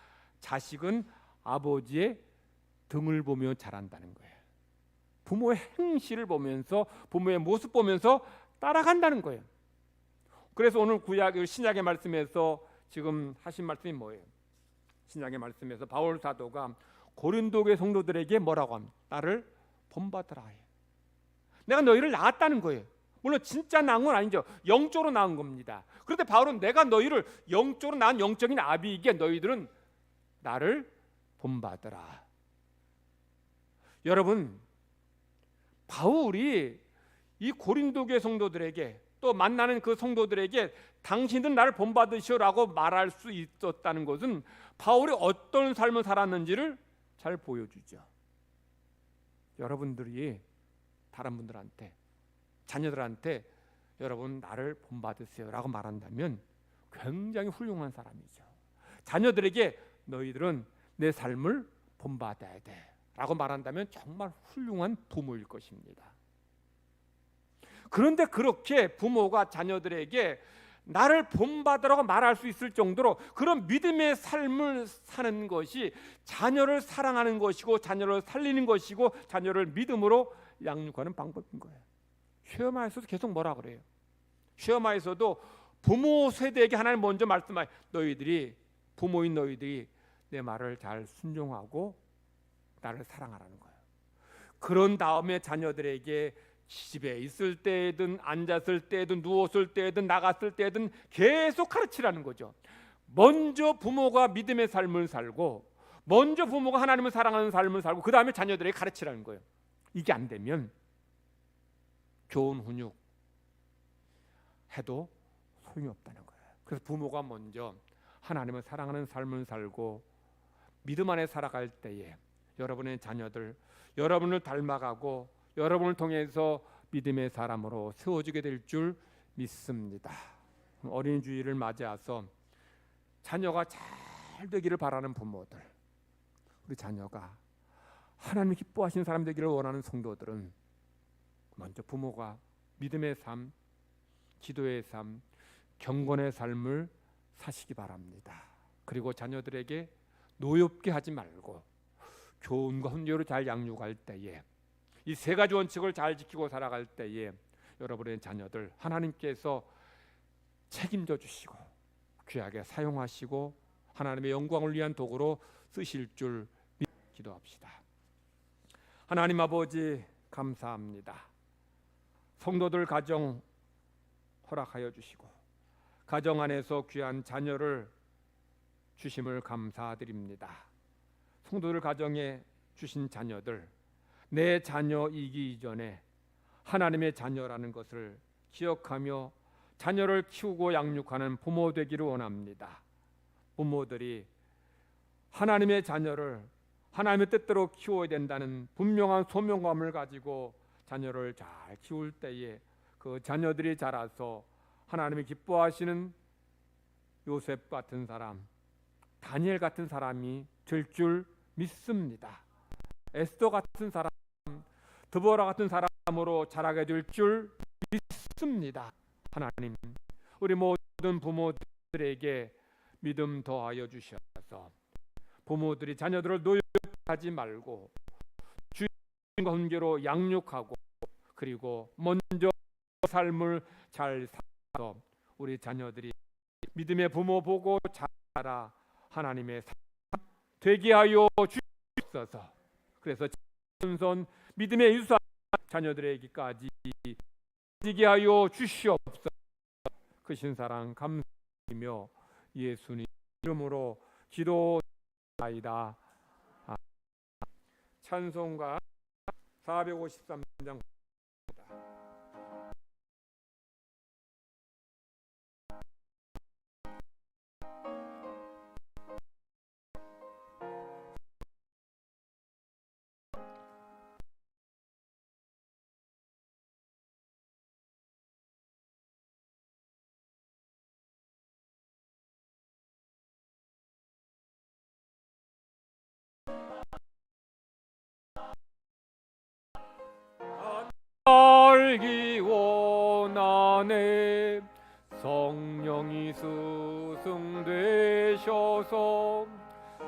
자식은 아버지의 등을 보며 자란다는 거예요. 부모의 행실을 보면서, 부모의 모습 보면서 따라간다는 거예요. 그래서 오늘 신약의 말씀에서 지금 하신 말씀이 뭐예요? 신약의 말씀에서 바울 사도가 고린도교회 성도들에게 뭐라고 합니까? 나를 본받으라 해요. 내가 너희를 낳았다는 거예요. 물론 진짜 낳은 건 아니죠. 영적으로 낳은 겁니다. 그런데 바울은 내가 너희를 영적으로 낳은 영적인 아비이기에 너희들은 나를 본받으라. 여러분, 바울이 이 고린도교회 성도들에게 또 만나는 그 성도들에게 당신은 나를 본받으시오라고 말할 수 있었다는 것은 바울이 어떤 삶을 살았는지를 잘 보여주죠. 여러분들이 다른 분들한테, 자녀들한테 여러분 나를 본받으세요라고 말한다면 굉장히 훌륭한 사람이죠. 자녀들에게 너희들은 내 삶을 본받아야 돼 라고 말한다면 정말 훌륭한 부모일 것입니다. 그런데 그렇게 부모가 자녀들에게 나를 본받으라고 말할 수 있을 정도로 그런 믿음의 삶을 사는 것이 자녀를 사랑하는 것이고 자녀를 살리는 것이고 자녀를 믿음으로 양육하는 방법인 거예요. 쉐마에서도 계속 뭐라 그래요? 쉐마에서도 부모 세대에게 하나님 먼저 말씀하여 너희들이, 부모인 너희들이 내 말을 잘 순종하고 나를 사랑하라는 거예요. 그런 다음에 자녀들에게 집에 있을 때든 앉았을 때든 누웠을 때든 나갔을 때든 계속 가르치라는 거죠. 먼저 부모가 믿음의 삶을 살고, 먼저 부모가 하나님을 사랑하는 삶을 살고, 그 다음에 자녀들에게 가르치라는 거예요. 이게 안 되면 교훈 훈육 해도 소용이 없다는 거예요. 그래서 부모가 먼저 하나님을 사랑하는 삶을 살고 믿음 안에 살아갈 때에 여러분의 자녀들, 여러분을 닮아가고 여러분을 통해서 믿음의 사람으로 세워지게 될 줄 믿습니다. 어린이 주일을 맞이해서 자녀가 잘 되기를 바라는 부모들, 우리 자녀가 하나님 기뻐하시는 사람 되기를 원하는 성도들은 먼저 부모가 믿음의 삶, 기도의 삶, 경건의 삶을 사시기 바랍니다. 그리고 자녀들에게 노엽게 하지 말고 교훈과 훈육으로 잘 양육할 때에, 이 세 가지 원칙을 잘 지키고 살아갈 때에 여러분의 자녀들 하나님께서 책임져 주시고 귀하게 사용하시고 하나님의 영광을 위한 도구로 쓰실 줄 기도합시다. 하나님 아버지 감사합니다. 성도들 가정 허락하여 주시고 가정 안에서 귀한 자녀를 주심을 감사드립니다. 성도들 가정에 주신 자녀들, 내 자녀이기 이전에 하나님의 자녀라는 것을 기억하며 자녀를 키우고 양육하는 부모 되기를 원합니다. 부모들이 하나님의 자녀를 하나님의 뜻대로 키워야 된다는 분명한 소명감을 가지고 자녀를 잘 키울 때에 그 자녀들이 자라서 하나님이 기뻐하시는 요셉 같은 사람, 다니엘 같은 사람이 될 줄 믿습니다. 에스더 같은 사람, 드보라 같은 사람으로 자라게 될 줄 믿습니다. 하나님, 우리 모든 부모들에게 믿음 더하여 주셔서 부모들이 자녀들을 노역하지 말고 주님과 훈계로 양육하고 그리고 먼저 삶을 잘 살아서 우리 자녀들이 믿음의 부모 보고 자라 하나님의 삶 되게 하여 주옵소서. 그래서 전선 믿음의 유산 자녀들에게까지 지게 하여 주시옵소서. 크신 사랑 감사드리며 예수님 이름으로 기도하이다. 찬송가 453장 알기 원하네. 성령이 스승되셔서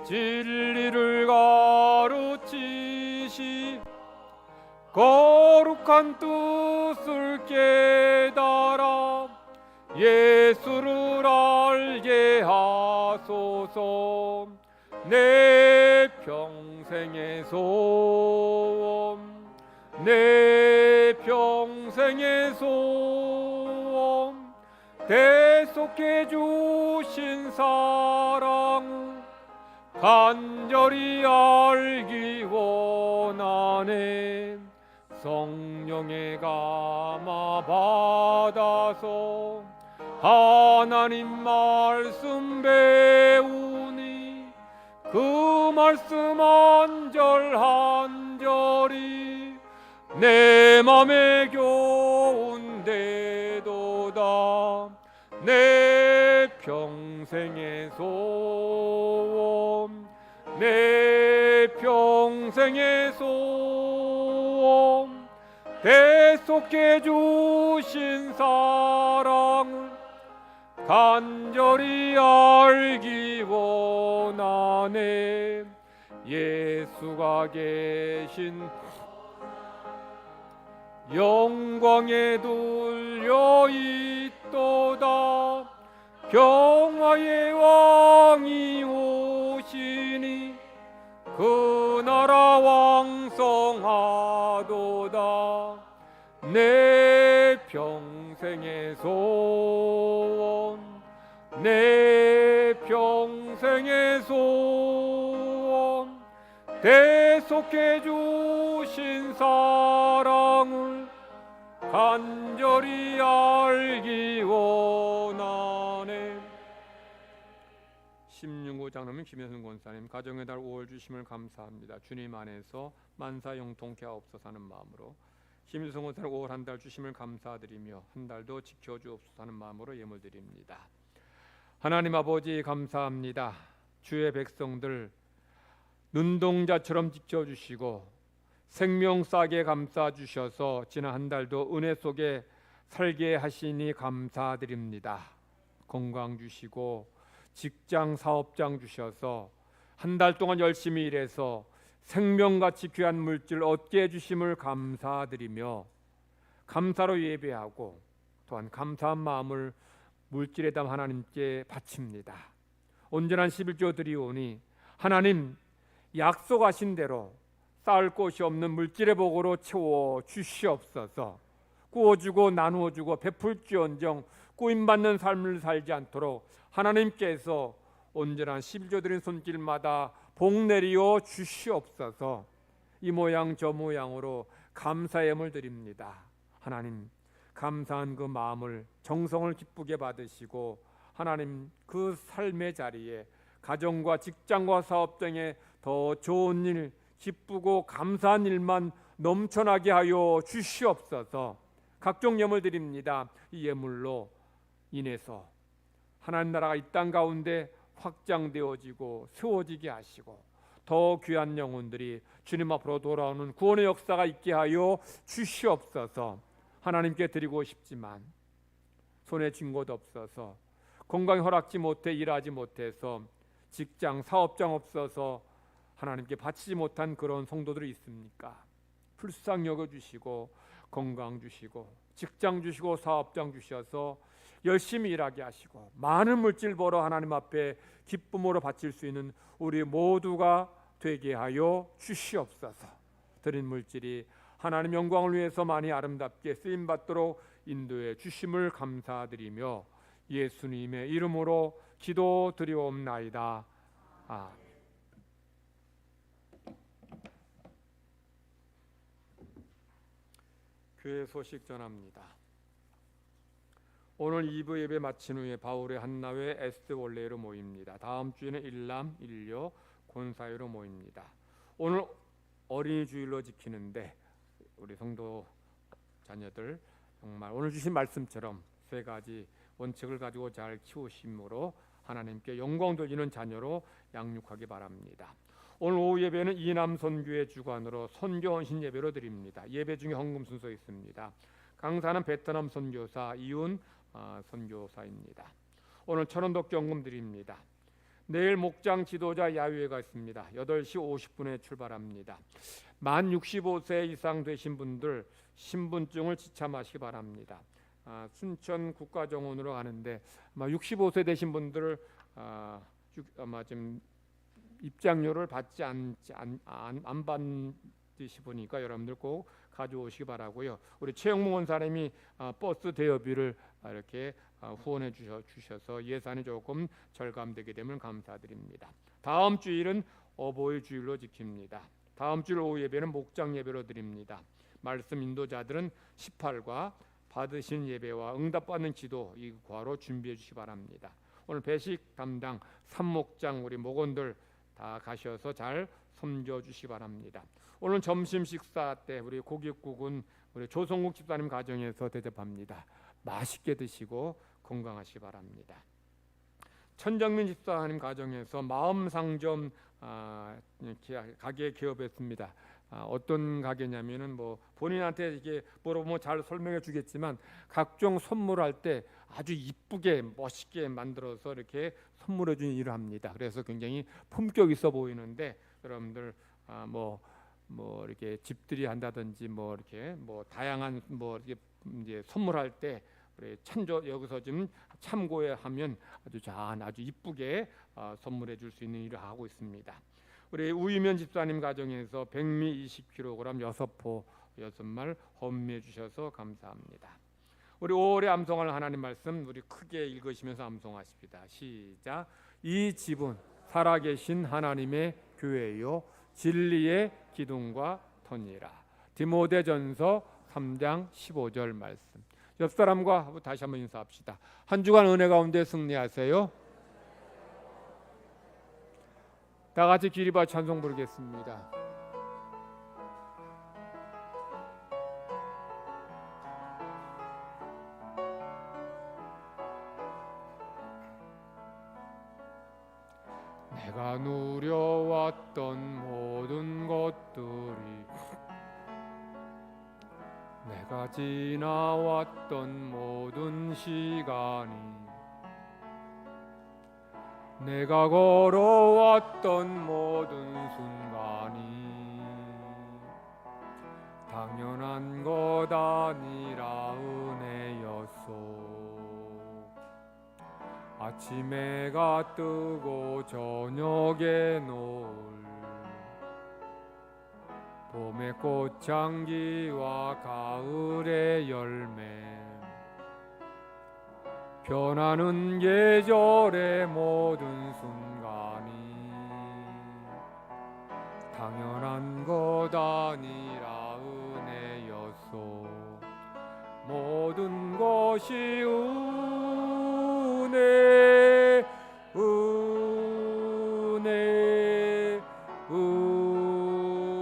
진리를 가르치시 거룩한 뜻을 깨달아 예수를 알게 하소서. 내 평생의 소원, 내 평생의 소원, 대속해 주신 사랑 간절히 알기 원하네. 성령의 감화 받아서 하나님 말씀 배우니 그 말씀 한 절 한 절이 내 맘에 교훈되도다. 내 평생의 소원, 내 평생의 소원, 대속해 주신 사랑을 간절히 알기 원하네. 예수가 계신 영광에 둘려 있도다. 평화의 왕이 오시니 그 나라 왕성하도다. 내 평생의 소원, 내 평생의 소원, 대속해 주신 사랑을 간절히 알기 원하네. 16호 장로님 김현승 권사님, 가정의 달 5월 주심을 감사합니다. 주님 안에서 만사 영통케 하옵소서 하는 마음으로, 김유성 권사님 5월 한 달 주심을 감사드리며 한 달도 지켜주옵소서 하는 마음으로 예물드립니다. 하나님 아버지 감사합니다. 주의 백성들 눈동자처럼 지켜주시고 생명싸게 감싸주셔서 지난 한 달도 은혜 속에 살게 하시니 감사드립니다. 건강 주시고 직장 사업장 주셔서 한 달 동안 열심히 일해서 생명같이 귀한 물질 얻게 해주심을 감사드리며 감사로 예배하고 또한 감사한 마음을 물질에 담아 하나님께 바칩니다. 온전한 11조 드리오니 하나님 약속하신 대로 쌓을 곳이 없는 물질의 복으로 채워 주시옵소서. 구워주고 나누어주고 베풀지언정 꾸임받는 삶을 살지 않도록 하나님께서 온전한 11조 드린 손길마다 복 내리어 주시옵소서. 이 모양 저 모양으로 감사의 예물 드립니다. 하나님 감사한 그 마음을 정성을 기쁘게 받으시고 하나님 그 삶의 자리에 가정과 직장과 사업 등에 더 좋은 일, 기쁘고 감사한 일만 넘쳐나게 하여 주시옵소서. 각종 예물 드립니다. 이 예물로 인해서 하나님 나라가 이 땅 가운데 확장되어지고 세워지게 하시고 더 귀한 영혼들이 주님 앞으로 돌아오는 구원의 역사가 있게 하여 주시옵소서. 하나님께 드리고 싶지만 손에 쥔 것 없어서, 건강이 허락지 못해 일하지 못해서, 직장 사업장 없어서 하나님께 바치지 못한 그런 성도들이 있습니까? 불쌍히 여겨주시고 건강 주시고 직장 주시고 사업장 주셔서 열심히 일하게 하시고 많은 물질 벌어 하나님 앞에 기쁨으로 바칠 수 있는 우리 모두가 되게 하여 주시옵소서. 드린 물질이 하나님 영광을 위해서 많이 아름답게 쓰임받도록 인도해 주심을 감사드리며 예수님의 이름으로 기도드리옵나이다. 아멘. 교회 소식 전합니다. 오늘 2부 예배 마친 후에 바울의 한나회 에스드 원레이로 모입니다. 다음 주에는 일남 일녀 권사회로 모입니다. 오늘 어린이 주일로 지키는데 우리 성도 자녀들 정말 오늘 주신 말씀처럼 세 가지 원칙을 가지고 잘 키우심으로 하나님께 영광 돌리는 자녀로 양육하기 바랍니다. 오늘 오후 예배는 이남 선교회 주관으로 선교 헌신 예배로 드립니다. 예배 중에 헌금 순서 있습니다. 강사는 베트남 선교사 이윤 선교사입니다. 오늘 천원독 경금 드립니다. 내일 목장 지도자 야유회가 있습니다. 8시 50분에 출발합니다. 만 65세 이상 되신 분들 신분증을 지참하시기 바랍니다. 순천 국가정원으로 가는데 아마 65세 되신 분들 아마 지금 입장료를 받지 안 받으시 보니까 여러분들 꼭 가져오시기 바라고요. 우리 최영무 원사님이 버스 대여비를 이렇게 후원해 주셔서 예산이 조금 절감되게 되면 감사드립니다. 다음 주일은 어버이 주일로 지킵니다. 다음 주일 오후 예배는 목장 예배로 드립니다. 말씀 인도자들은 18과 받으신 예배와 응답받는 기도 이 과로 준비해 주시기 바랍니다. 오늘 배식 담당 산목장 우리 목원들 다 가셔서 잘 섬겨 주시기 바랍니다. 오늘 점심 식사 때 우리 고깃국은 우리 조성국 집사님 가정에서 대접합니다. 맛있게 드시고 건강하시기 바랍니다. 천정민 집사님 가정에서 마음상점 가게 개업했습니다. 어떤 가게냐면은 뭐 본인한테 이게 물어보면 잘 설명해 주겠지만 각종 선물할 때 아주 이쁘게 멋있게 만들어서 이렇게 선물해 주는 일을 합니다. 그래서 굉장히 품격 있어 보이는데 여러분들 뭐 이렇게 집들이 한다든지 뭐 이렇게 뭐 다양한 뭐 이렇게 이제 선물할 때 우리 참조 여기서 좀 참고해 하면 아주 이쁘게 선물해 줄 수 있는 일을 하고 있습니다. 우리 우유면 집사님 가정에서 백미 20kg 6포 6말 헌미해 주셔서 감사합니다. 우리 5월에 암송할 하나님 말씀 우리 크게 읽으시면서 암송하십니다. 시작. 이 집은 살아계신 하나님의 교회요 진리의 기둥과 터니라. 디모데전서 3장 15절 말씀. 옆 사람과 다시 한번 인사합시다. 한 주간 은혜 가운데 승리하세요. 다 같이 기리바 찬송 부르겠습니다. 내가 누려왔던 모든 것들이 내가 지나왔던 모든 시간이 내가 걸어왔던 모든 순간이 당연한 것 아니라 은혜였소. 아침에 해가 뜨고 저녁에 노을 봄의 꽃향기와 가을의 열매 변하는 계절의 모든 순간이 당연한 것 아니라 은혜였소. 모든 것이 은혜 은혜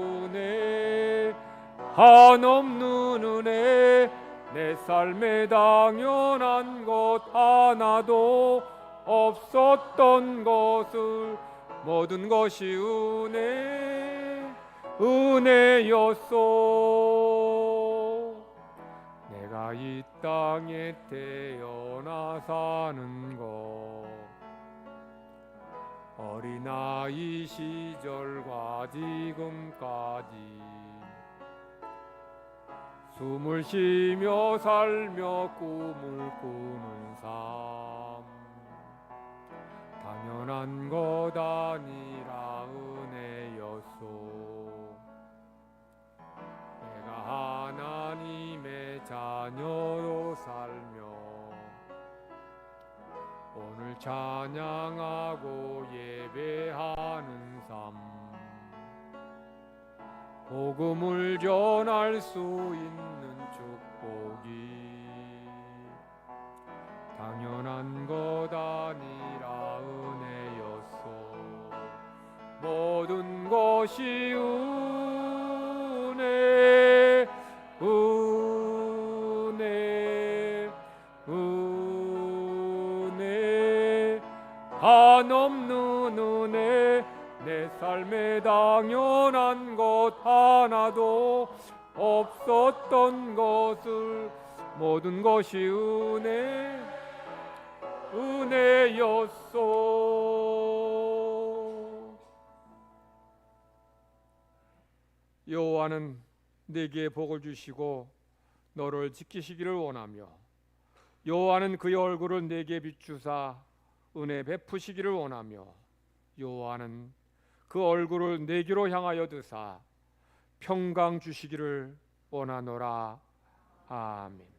은혜 한없는 은혜 내 삶에 당연한 것 하나도 없었던 것을 모든 것이 은혜였소. 내가 이 땅에 태어나 사는 것 어린아이 시절과 지금까지 숨을 쉬며 살며 꿈을 꾸는 삶 당연한 것 아니라 은혜였소. 내가 하나님의 자녀로 살며 오늘 찬양하고 예배하는 삶 복음을 전할 수 있는 축복이 당연한 것 아니라 은혜였소. 모든 것이 은혜 은혜 은혜 한없는 은혜 내 삶에 당연한 것 하나도 없었던 것을 모든 것이 은혜였소. 여호와는 내게 복을 주시고 너를 지키시기를 원하며 여호와는 그의 얼굴을 내게 비추사 은혜 베푸시기를 원하며 여호와는 그 얼굴을 내게로 향하여 드사 평강 주시기를 원하노라. 아멘.